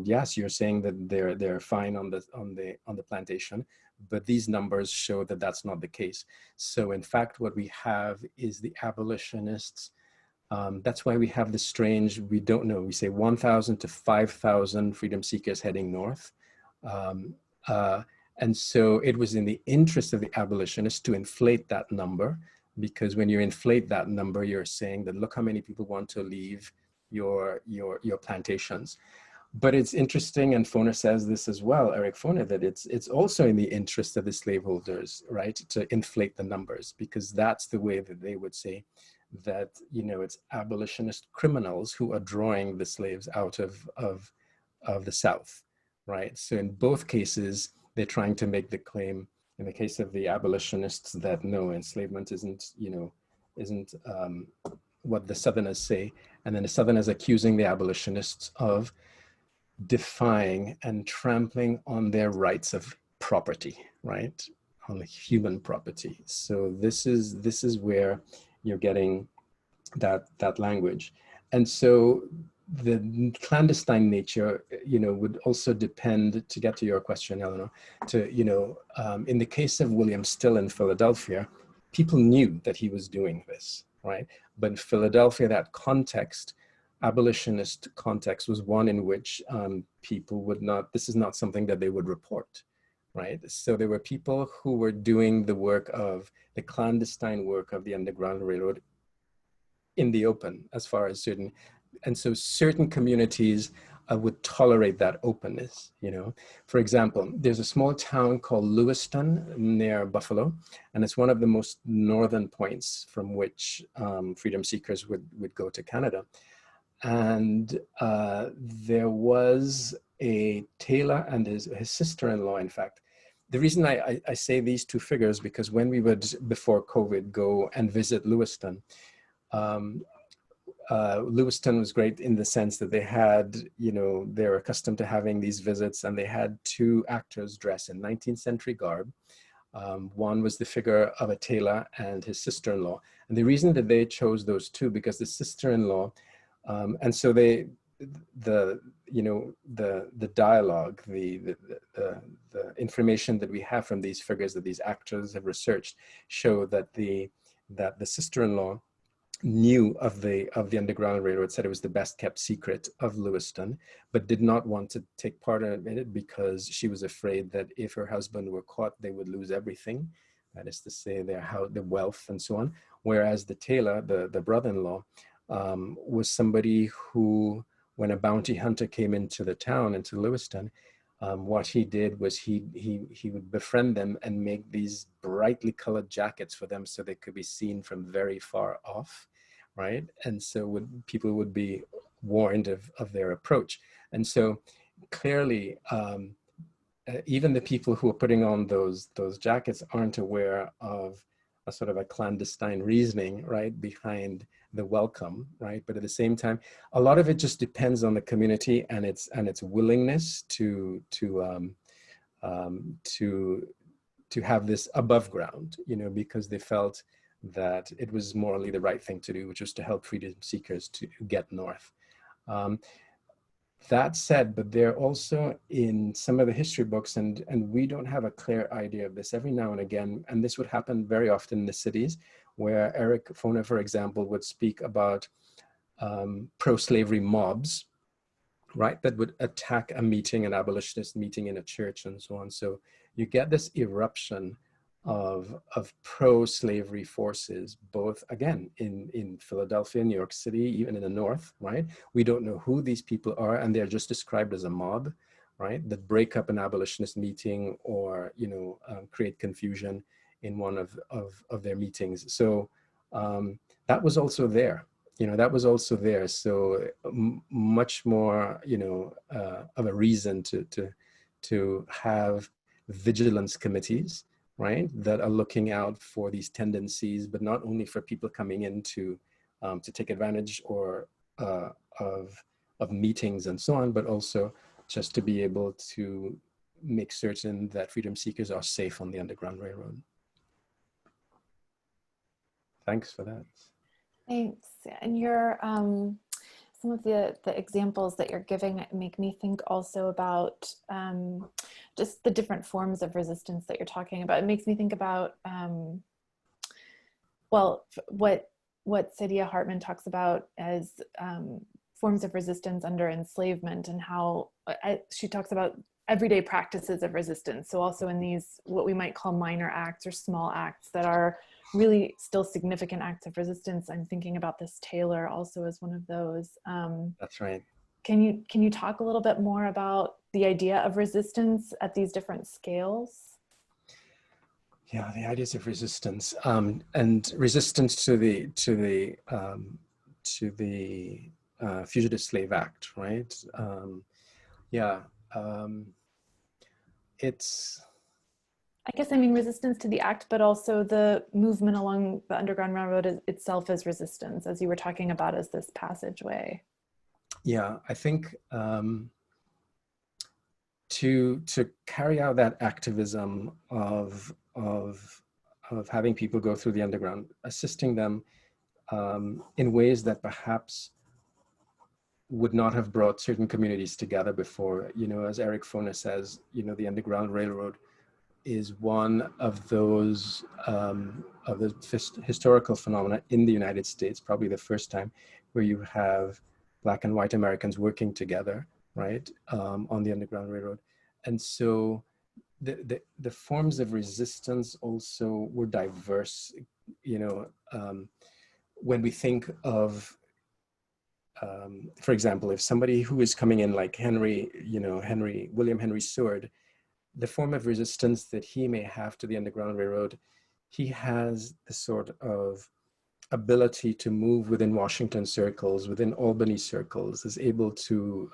B: yes, you're saying that they're fine on the plantation, but these numbers show that that's not the case. So in fact, what we have is the abolitionists. That's why we have the strange, we don't know, we say 1,000 to 5,000 freedom seekers heading north. And so it was in the interest of the abolitionists to inflate that number, because when you inflate that number, you're saying that look how many people want to leave your plantations. But it's interesting, and Foner says this as well, Eric Foner, that it's also in the interest of the slaveholders, right, to inflate the numbers, because that's the way that they would say that, it's abolitionist criminals who are drawing the slaves out of the South, right? So in both cases, they're trying to make the claim, in the case of the abolitionists, that no, enslavement isn't what the Southerners say, and then the Southerners accusing the abolitionists of defying and trampling on their rights of property, right? On human property. So this is where you're getting that language. And so the clandestine nature, would also depend, to get to your question, Eleanor, in the case of William Still in Philadelphia, people knew that he was doing this, right? But in Philadelphia, that context, abolitionist context, was one in which people would not, this is not something that they would report, right? So there were people who were doing the work of the clandestine work of the Underground Railroad in the open, as far as certain, and so certain communities would tolerate that openness, For example, there's a small town called Lewiston near Buffalo, and it's one of the most northern points from which freedom seekers would go to Canada. And there was a tailor and his sister-in-law, in fact. The reason I say these two figures, because when we would, before COVID, go and visit Lewiston, Lewiston was great in the sense that they had, they're accustomed to having these visits, and they had two actors dressed in 19th century garb. One was the figure of a tailor and his sister-in-law. And the reason that they chose those two, because the sister-in-law, and so the dialogue, the information that we have from these figures that these actors have researched show that the sister-in-law knew of the Underground Railroad, said it was the best kept secret of Lewiston, but did not want to take part in it because she was afraid that if her husband were caught, they would lose everything. That is to say, the wealth and so on. Whereas the tailor, the brother-in-law, was somebody who, when a bounty hunter came into the town, into Lewiston, what he did was he would befriend them and make these brightly colored jackets for them so they could be seen from very far off, right? And so people would be warned of their approach. And so clearly, even the people who are putting on those jackets aren't aware of a sort of a clandestine reasoning, right, behind the welcome, right? But at the same time, a lot of it just depends on the community and its willingness to have this above ground, because they felt that it was morally the right thing to do, which was to help freedom seekers to get north. That said, but they're also in some of the history books, and we don't have a clear idea of this every now and again, and this would happen very often in the cities, where Eric Foner, for example, would speak about pro-slavery mobs, right, that would attack a meeting, an abolitionist meeting in a church and so on. So you get this eruption of pro-slavery forces, both, again, in Philadelphia, New York City, even in the North, right? We don't know who these people are, and they're just described as a mob, right, that break up an abolitionist meeting or, create confusion in one of their meetings. So that was also there. That was also there. So much more, of a reason to have vigilance committees, right, that are looking out for these tendencies, but not only for people coming in to take advantage or of meetings and so on, but also just to be able to make certain that freedom seekers are safe on the Underground Railroad. Thanks for that.
C: Thanks. And your some of the examples that you're giving make me think also about just the different forms of resistance that you're talking about. It makes me think about well, what Saidiya Hartman talks about as forms of resistance under enslavement, and how she talks about everyday practices of resistance. So also in these, what we might call minor acts or small acts that are really still significant acts of resistance. I'm thinking about this Taylor also as one of those.
B: That's right.
C: Can you talk a little bit more about the idea of resistance at these different scales?
B: Yeah, the ideas of resistance and resistance to the Fugitive Slave Act, right? It's,
C: I guess I mean resistance to the act, but also the movement along the Underground Railroad itself as resistance, as you were talking about as this passageway.
B: Yeah, I think to carry out that activism of having people go through the underground, assisting them in ways that perhaps would not have brought certain communities together before. You know, as Eric Foner says, you know, the Underground Railroad is one of those of the historical phenomena in the United States, probably the first time where you have Black and white Americans working together, right, on the Underground Railroad. And so the forms of resistance also were diverse. You know, when we think of, for example, if somebody who is coming in like William Henry Seward, the form of resistance that he may have to the Underground Railroad, he has the sort of ability to move within Washington circles, within Albany circles, is able to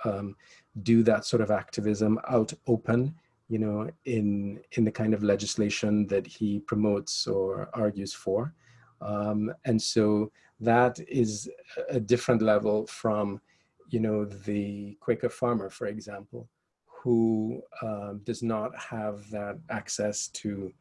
B: do that sort of activism out open, you know, in the kind of legislation that he promotes or argues for. And so that is a different level from, you know, the Quaker farmer, for example, who does not have that access to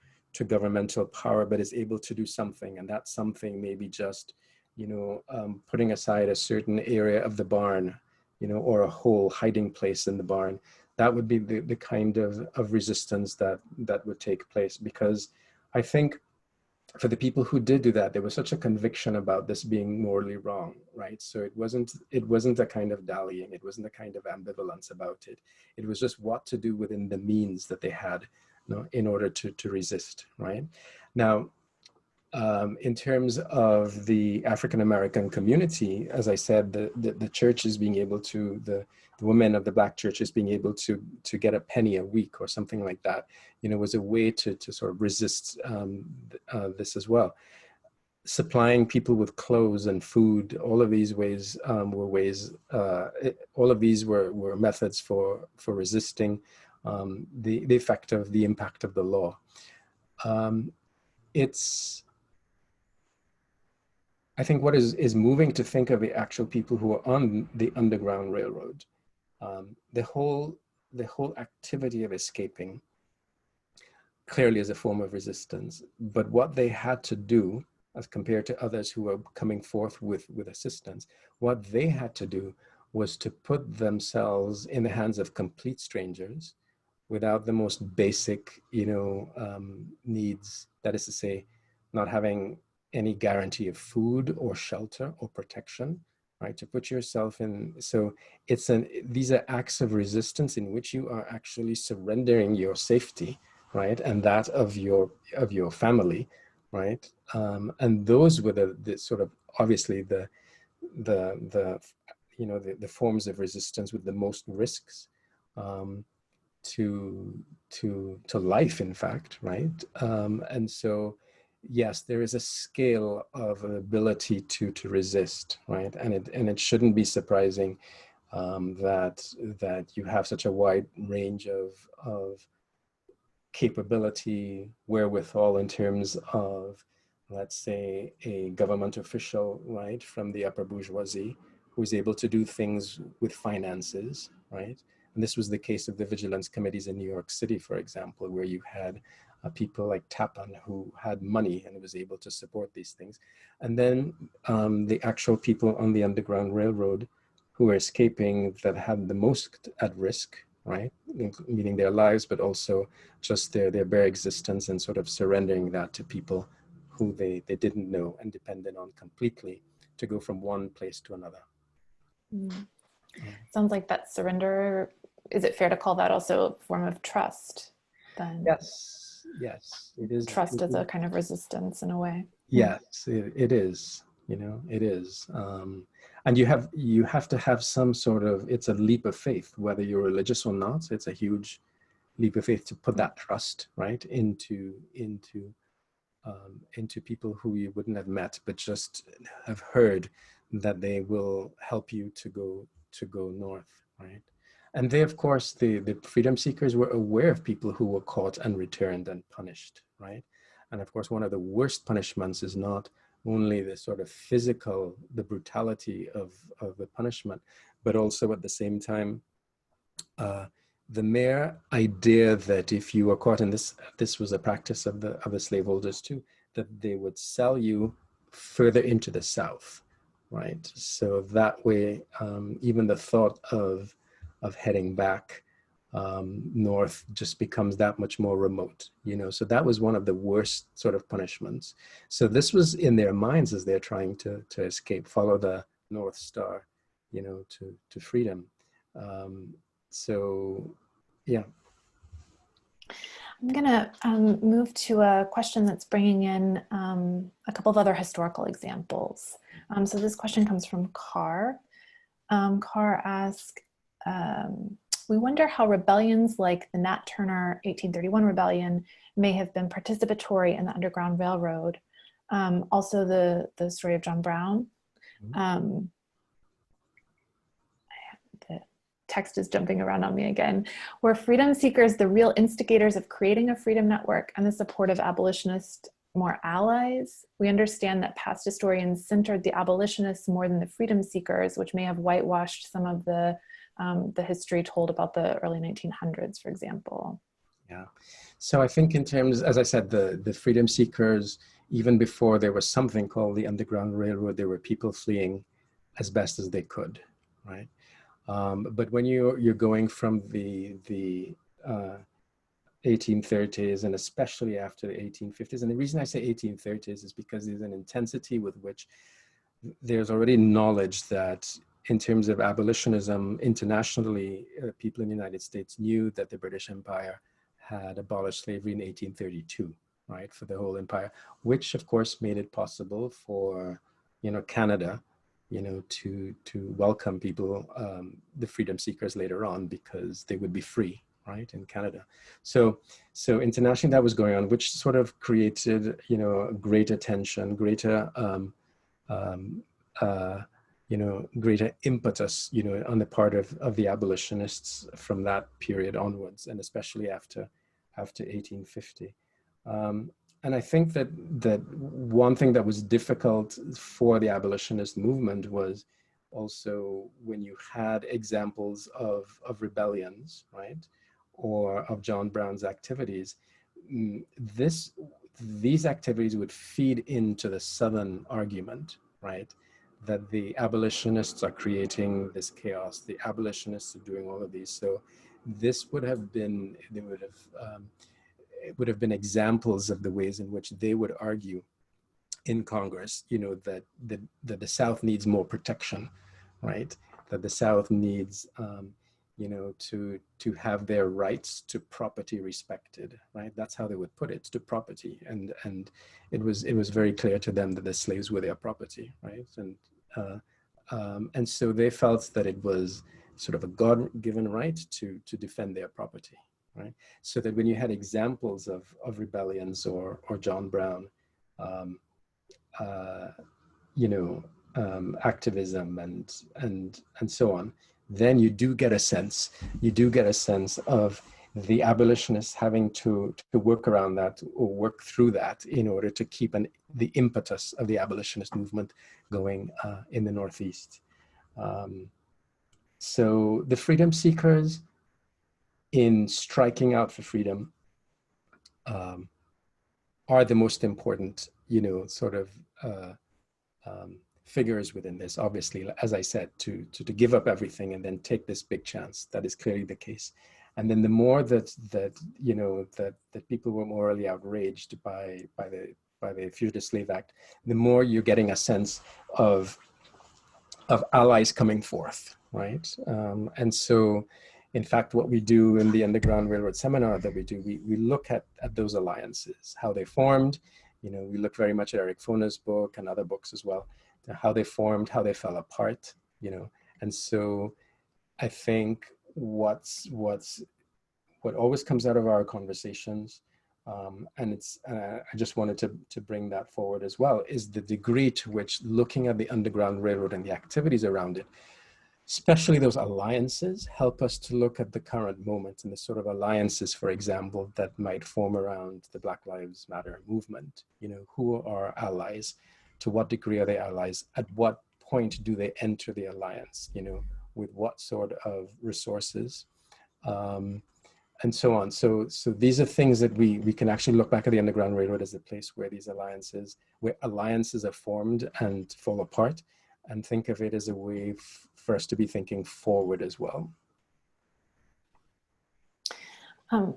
B: governmental power, but is able to do something. And that something may be just, you know, putting aside a certain area of the barn, you know, or a whole hiding place in the barn. That would be the kind of resistance that would take place. Because I think for the people who did do that, there was such a conviction about this being morally wrong, right? So it wasn't a kind of dallying, it wasn't a kind of ambivalence about it. It was just what to do within the means that they had, you know, in order to resist, right? Now, in terms of the African American community, as I said, the church is being able to, the women of the Black church is being able to get a penny a week or something like that, you know, was a way to sort of resist this as well. Supplying people with clothes and food, all of these ways were ways, all of these were methods for resisting the effect of the impact of the law. I think what is moving to think of the actual people who are on the Underground Railroad, the whole activity of escaping clearly is a form of resistance, but what they had to do as compared to others who were coming forth with assistance, what they had to do was to put themselves in the hands of complete strangers without the most basic, you know, needs, that is to say, not having any guarantee of food or shelter or protection, right? To put yourself in, so these are acts of resistance in which you are actually surrendering your safety, right? And that of your family, right? And those were the sort of, obviously the you know, the forms of resistance with the most risks to life, in fact, right? And so, yes, there is a scale of ability to resist, right? And it shouldn't be surprising that you have such a wide range of capability, wherewithal in terms of, let's say, a government official, right, from the upper bourgeoisie, who is able to do things with finances, right, And this was the case of the vigilance committees in New York City, for example, where you had people like Tappan who had money and was able to support these things. And then the actual people on the Underground Railroad who were escaping that had the most at risk, right? Meaning their lives, but also just their bare existence, and sort of surrendering that to people who they didn't know and depended on completely to go from one place to another.
C: Mm. Sounds like that surrender, is it fair to call that also a form of trust then?
B: Yes, yes, it is.
C: Trust as a kind of resistance in a way.
B: Yes, it is, you know, it is. And you have to have some sort of, it's a leap of faith, whether you're religious or not. It's a huge leap of faith to put that trust, right, into people who you wouldn't have met, but just have heard that they will help you to go north, right? And they, of course, the freedom seekers were aware of people who were caught and returned and punished, right? And of course, one of the worst punishments is not only the sort of physical, the brutality of the punishment, but also at the same time, the mere idea that if you were caught in this was a practice of the slaveholders too, that they would sell you further into the South, right? So that way, even the thought of heading back north just becomes that much more remote, you know. So that was one of the worst sort of punishments. So this was in their minds as they're trying to escape, follow the North Star, you know, to freedom. So, yeah.
C: I'm going to move to a question that's bringing in a couple of other historical examples. So this question comes from Carr. Carr asks, we wonder how rebellions like the Nat Turner 1831 rebellion may have been participatory in the Underground Railroad. Also the story of John Brown. Text is jumping around on me again. Were freedom seekers the real instigators of creating a freedom network and the support of abolitionists more allies? We understand that past historians centered the abolitionists more than the freedom seekers, which may have whitewashed some of the history told about the early 1900s, for example.
B: Yeah. So I think in terms, as I said, the freedom seekers, even before there was something called the Underground Railroad, there were people fleeing as best as they could, right? But when you're going from the 1830s and especially after the 1850s, and the reason I say 1830s is because there's an intensity with which there's already knowledge that in terms of abolitionism internationally, people in the United States knew that the British Empire had abolished slavery in 1832, right, for the whole empire, which of course made it possible for, you know, Canada, you know, to welcome people, the freedom seekers later on, because they would be free, right, in Canada. So internationally that was going on, which sort of created, you know, greater tension, greater, you know, greater impetus, you know, on the part of the abolitionists from that period onwards, and especially after 1850. And I think that one thing that was difficult for the abolitionist movement was also when you had examples of rebellions, right, or of John Brown's activities, these activities would feed into the Southern argument, right, that the abolitionists are creating this chaos, the abolitionists are doing all of these. So this would have been, it would have been examples of the ways in which they would argue in Congress, you know, that the South needs more protection, right? That the South needs, you know, to have their rights to property respected, right? That's how they would put it, to property, and it was very clear to them that the slaves were their property, right? And so they felt that it was sort of a God-given right to defend their property, right? So that when you had examples of rebellions or John Brown, you know, activism and so on, then you do get a sense of the abolitionists having to work around that or work through that in order to keep the impetus of the abolitionist movement going in the Northeast. So the freedom seekers, in striking out for freedom are the most important, sort of figures within this. Obviously, as I said, to give up everything and then take this big chance. That is clearly the case. And then the more that people were morally outraged by the Fugitive Slave Act, the more you're getting a sense of allies coming forth, right? And so, in fact, what we do in the Underground Railroad seminar that we do, we look at those alliances, how they formed. We look very much at Eric Fona's book and other books as well, how they formed, how they fell apart, And so I think what always comes out of our conversations, and I just wanted to bring that forward as well, is the degree to which looking at the Underground Railroad and the activities around it, especially those alliances, help us to look at the current moment and the sort of alliances, for example, that might form around the Black Lives Matter movement. Who are allies? To what degree are they allies? At what point do they enter the alliance? With what sort of resources? And so on. So these are things that we can actually look back at the Underground Railroad as a place where alliances are formed and fall apart, and think of it as a way for us to be thinking forward as well.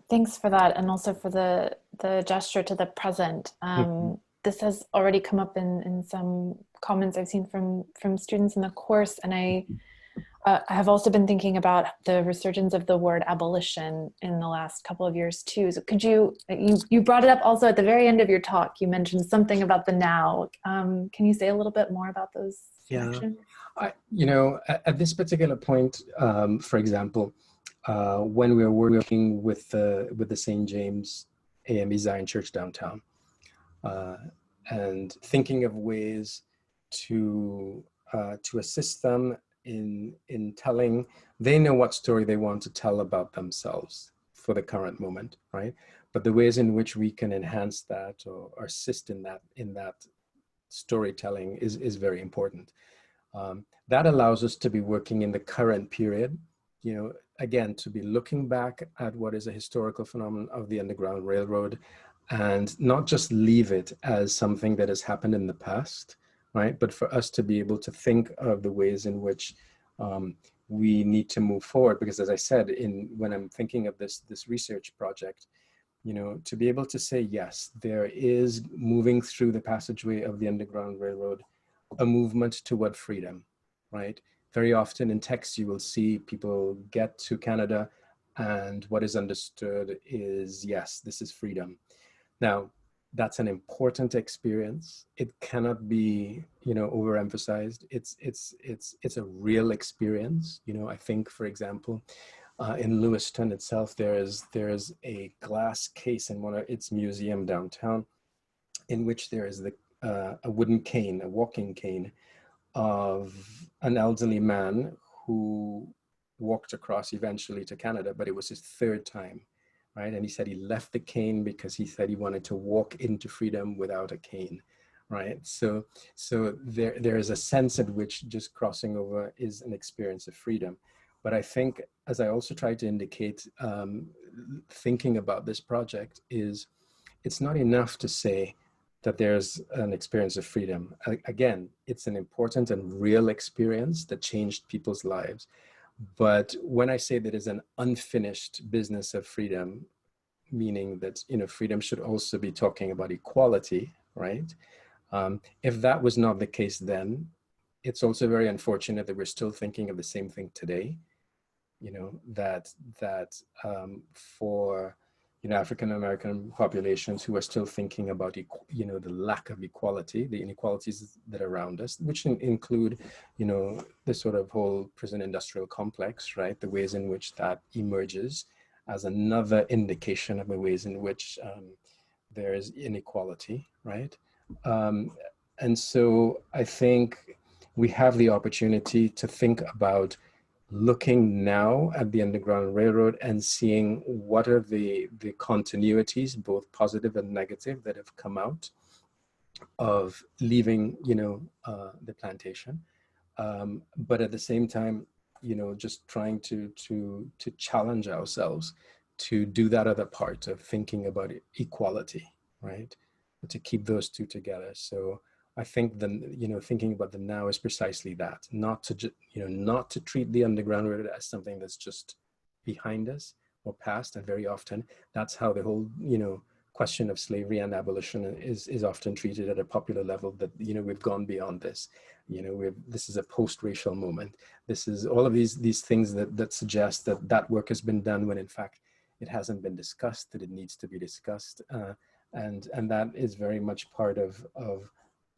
C: Thanks for that, and also for the gesture to the present. This has already come up in some comments I've seen from students in the course, and I have also been thinking about the resurgence of the word abolition in the last couple of years too. So could you brought it up also at the very end of your talk. You mentioned something about the now. Can you say a little bit more about those connections?
B: At this particular point, for example, when we were working with the St. James AME Zion Church downtown, and thinking of ways to assist them in telling, they know what story they want to tell about themselves for the current moment, right? But the ways in which we can enhance that or assist in that storytelling is very important. That allows us to be working in the current period, again, to be looking back at what is a historical phenomenon of the Underground Railroad, and not just leave it as something that has happened in the past, right? But for us to be able to think of the ways in which we need to move forward. Because as I said, when I'm thinking of this research project, to be able to say, yes, there is, moving through the passageway of the Underground Railroad, a movement toward freedom, right? Very often in texts, you will see people get to Canada and what is understood is, yes, this is freedom. Now, that's an important experience. It cannot be, overemphasized. It's a real experience. I think, for example, in Lewiston itself, there is a glass case in its museum downtown, in which there is a wooden cane, a walking cane, of an elderly man who walked across eventually to Canada, but it was his third time. Right? And he said he left the cane because he said he wanted to walk into freedom without a cane, right? So there is a sense at which just crossing over is an experience of freedom. But I think, as I also try to indicate, thinking about this project, is it's not enough to say that there's an experience of freedom. Again, it's an important and real experience that changed people's lives. But when I say that it's an unfinished business of freedom, meaning that freedom should also be talking about equality, right? If that was not the case then, it's also very unfortunate that we're still thinking of the same thing today. That for African American populations who are still thinking about the lack of equality, the inequalities that are around us, which include the sort of whole prison industrial complex, right? The ways in which that emerges as another indication of the ways in which there is inequality, right? And so I think we have the opportunity to think about looking now at the Underground Railroad and seeing what are the continuities, both positive and negative, that have come out of leaving, the plantation. But at the same time, just trying to challenge ourselves to do that other part of thinking about equality, right? To keep those two together. So I think thinking about the now is precisely that, not to treat the Underground Railroad as something that's just behind us or past. And very often that's how the whole, question of slavery and abolition is often treated at a popular level, that, we've gone beyond this. This is a post-racial moment. This is all of these things that suggest that work has been done, when in fact it hasn't been discussed, that it needs to be discussed. And that is very much part of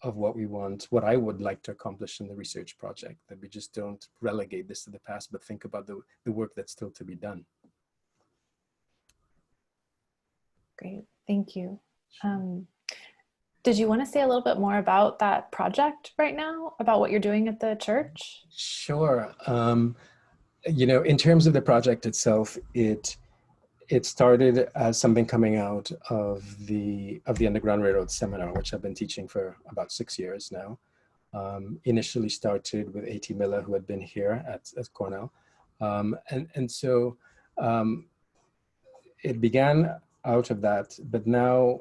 B: what I would like to accomplish in the research project, that we just don't relegate this to the past, but think about the work that's still to be done.
C: Great, thank you. Did you want to say a little bit more about that project right now, about what you're doing at the church?
B: Sure. In terms of the project itself, it started as something coming out of the Underground Railroad seminar, which I've been teaching for about 6 years now. Initially started with A.T. Miller, who had been here at Cornell. So it began out of that, but now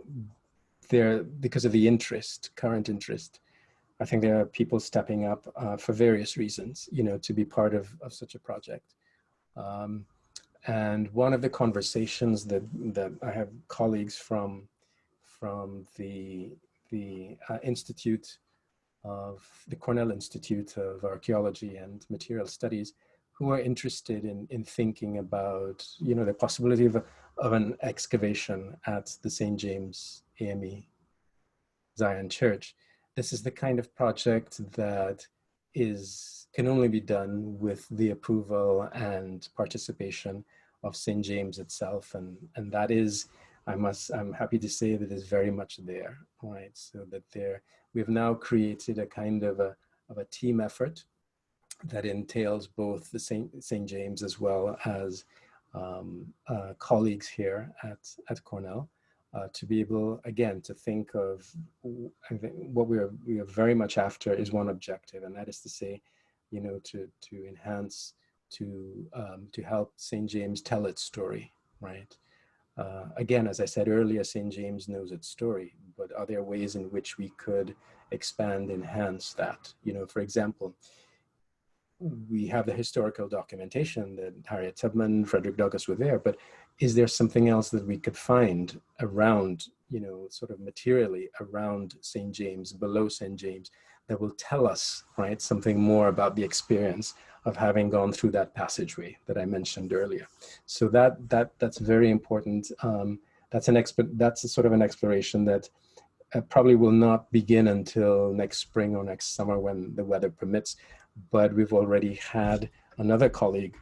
B: because of the current interest, I think there are people stepping up for various reasons, to be part of such a project. And one of the conversations that I have colleagues from the Institute of the Cornell Institute of Archaeology and Material Studies, who are interested in thinking about, the possibility of an excavation at the St. James AME Zion Church. This is the kind of project that can only be done with the approval and participation of St. James itself, and that is, I'm happy to say, that is very much there, right? So that we've now created a kind of a team effort that entails both the St. James as well as colleagues here at Cornell, to be able, again, to think of, I think what we are very much after is one objective, and that is to say, to enhance, to help St. James tell its story, right? Again, as I said earlier, St. James knows its story, but are there ways in which we could expand, enhance that? For example, we have the historical documentation that Harriet Tubman, Frederick Douglass were there, but is there something else that we could find around, sort of materially around St. James, below St. James, that will tell us, right, something more about the experience of having gone through that passageway that I mentioned earlier? So that's very important. That's a sort of an exploration that probably will not begin until next spring or next summer when the weather permits. But we've already had another colleague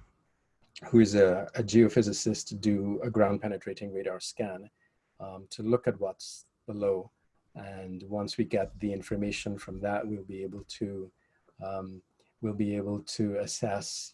B: who is a geophysicist do a ground penetrating radar scan to look at what's below. And once we get the information from that, we'll be able to assess,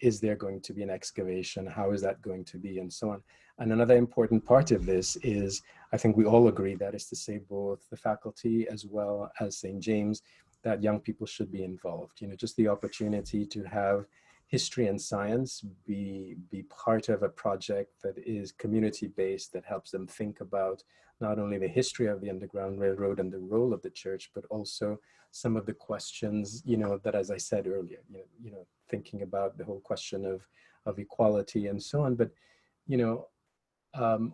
B: is there going to be an excavation? How is that going to be? And so on. And another important part of this is, I think we all agree, that is to say, both the faculty as well as St. James, that young people should be involved. Just the opportunity to have history and science be part of a project that is community-based, that helps them think about not only the history of the Underground Railroad and the role of the church, but also some of the questions, that, as I said earlier, thinking about the whole question of equality and so on. But,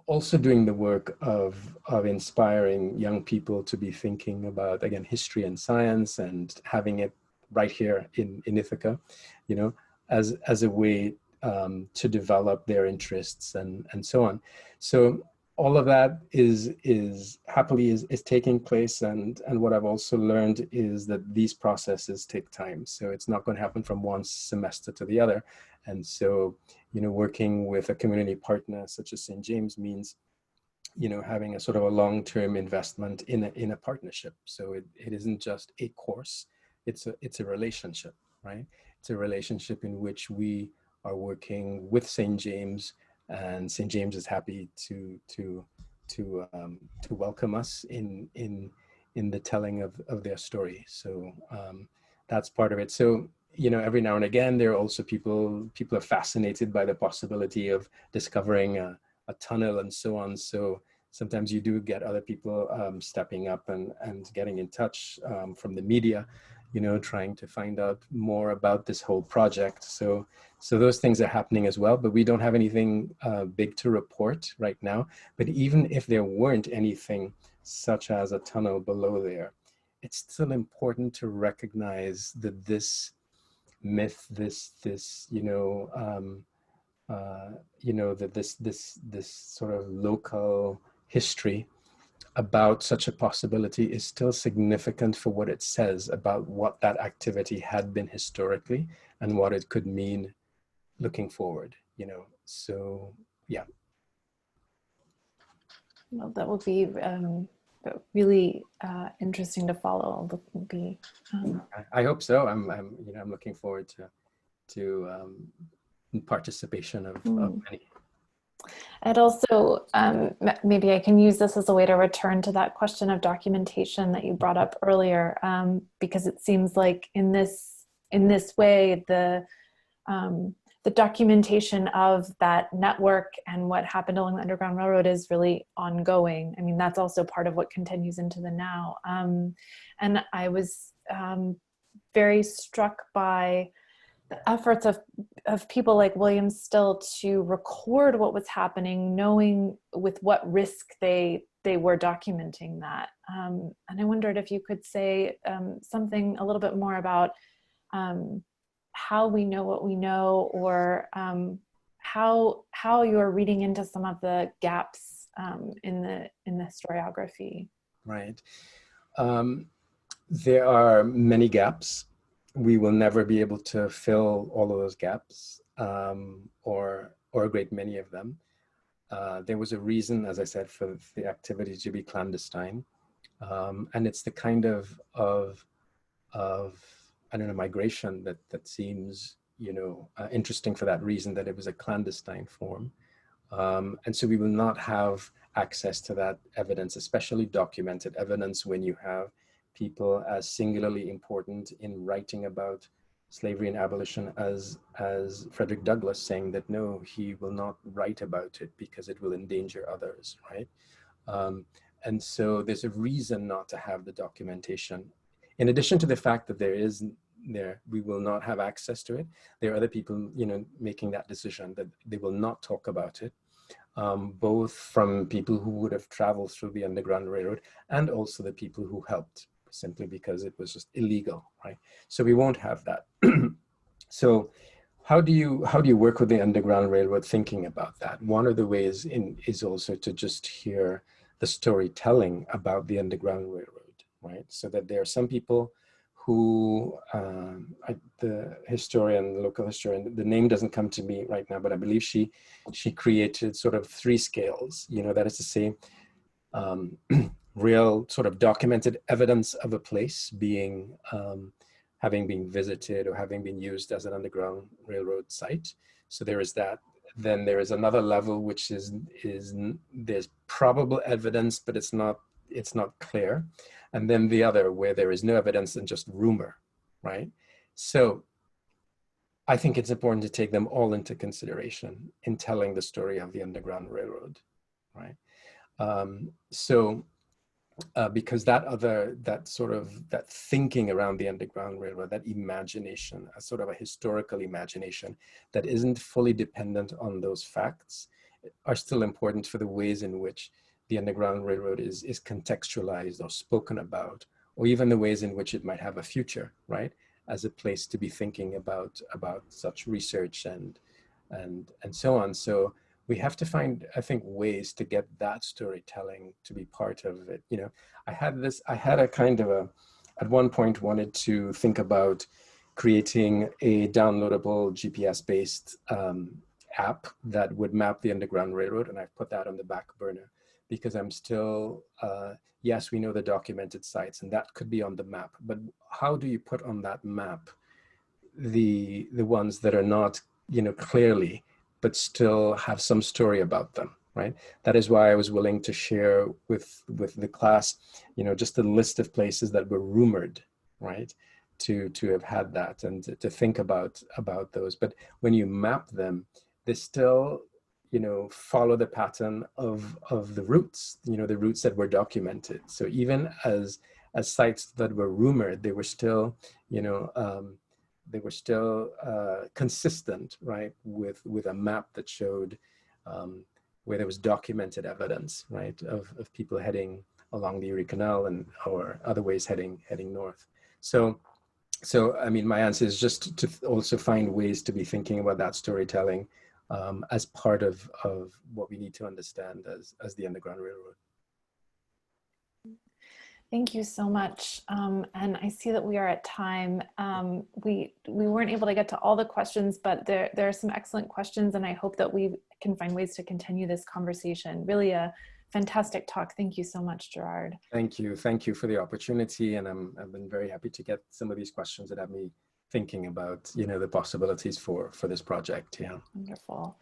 B: also doing the work of inspiring young people to be thinking about, again, history and science, and having it right here in Ithaca, as a way to develop their interests and so on. So all of that is happily taking place, and what I've also learned is that these processes take time. So it's not going to happen from one semester to the other. And so, working with a community partner such as St. James means, having a sort of a long-term investment in a partnership. So it isn't just a course, it's a relationship, right? It's a relationship in which we are working with St. James, and St. James is happy to welcome us in the telling of their story. So that's part of it. So you know, every now and again, there are also people are fascinated by the possibility of discovering a tunnel and so on. So sometimes you do get other people stepping up and getting in touch from the media, you know, trying to find out more about this whole project. So those things are happening as well, but we don't have anything big to report right now. But even if there weren't anything such as a tunnel below there, it's still important to recognize that this myth, this you know, that this sort of local history about such a possibility is still significant for what it says about what that activity had been historically and what it could mean looking forward, you know. So yeah.
C: Well, that will be really interesting to follow.
B: I hope so. I'm looking forward to participation of many.
C: And also, maybe I can use this as a way to return to that question of documentation that you brought up earlier, because it seems like in this way, the documentation of that network and what happened along the Underground Railroad is really ongoing. I mean, that's also part of what continues into the now. And I was very struck by the efforts of people like William Still to record what was happening, knowing with what risk they were documenting that. And I wondered if you could say something a little bit more about how we know what we know, or how you're reading into some of the gaps in the historiography.
B: Right. There are many gaps. We will never be able to fill all of those gaps, or a great many of them. There was a reason, as I said, for the activity to be clandestine, and it's the kind of I don't know, migration that seems, you know, interesting for that reason, that it was a clandestine form, and so we will not have access to that evidence, especially documented evidence, when you have people as singularly important in writing about slavery and abolition as Frederick Douglass, saying that no, he will not write about it because it will endanger others, right? And so there's a reason not to have the documentation. In addition to the fact that we will not have access to it, there are other people, you know, making that decision that they will not talk about it, both from people who would have traveled through the Underground Railroad and also the people who helped, simply because it was just illegal, right? So we won't have that. So how do you work with the Underground Railroad thinking about that? One of the ways is also to just hear the storytelling about the Underground Railroad, right? So that there are some people who, the local historian, the name doesn't come to me right now, but I believe she created sort of 3 scales, you know, that is to say, real sort of documented evidence of a place being, having been visited or having been used as an Underground Railroad site. So there is that. Then there is another level, which is there's probable evidence, but it's not clear. And then the other, where there is no evidence and just rumor, right? So I think it's important to take them all into consideration in telling the story of the Underground Railroad, right? Because that thinking around the Underground Railroad, that imagination, a sort of a historical imagination that isn't fully dependent on those facts, are still important for the ways in which the Underground Railroad is contextualized or spoken about, or even the ways in which it might have a future, right? As a place to be thinking about such research and so on. So we have to find, I think, ways to get that storytelling to be part of it. You know, I had a kind of at one point wanted to think about creating a downloadable GPS-based app that would map the Underground Railroad, and I've put that on the back burner because I'm still, yes, we know the documented sites, and that could be on the map, but how do you put on that map the ones that are not, you know, clearly, but still have some story about them, right? That is why I was willing to share with the class, you know, just a list of places that were rumored, right, to have had that and to think about those. But when you map them, they still, you know, follow the pattern of the roots, you know, the roots that were documented. So even as sites that were rumored, they were still, you know, consistent, right, with a map that showed where there was documented evidence, right, of people heading along the Erie Canal and or other ways heading north. So I mean, my answer is just to also find ways to be thinking about that storytelling as part of what we need to understand as the Underground Railroad.
C: Thank you so much. And I see that we are at time. We weren't able to get to all the questions, but there are some excellent questions, and I hope that we can find ways to continue this conversation. Really a fantastic talk. Thank you so much, Gerard.
B: Thank you for the opportunity, and I've been very happy to get some of these questions that have me thinking about, you know, the possibilities for this project. Yeah.
C: Wonderful.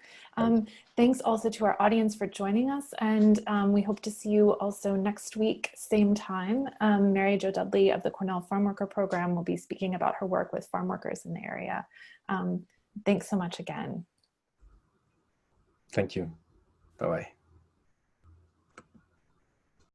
C: Thanks also to our audience for joining us, and we hope to see you also next week, same time. Mary Jo Dudley of the Cornell Farm Worker Program will be speaking about her work with farm workers in the area. Thanks so much again.
B: Thank you. Bye-bye.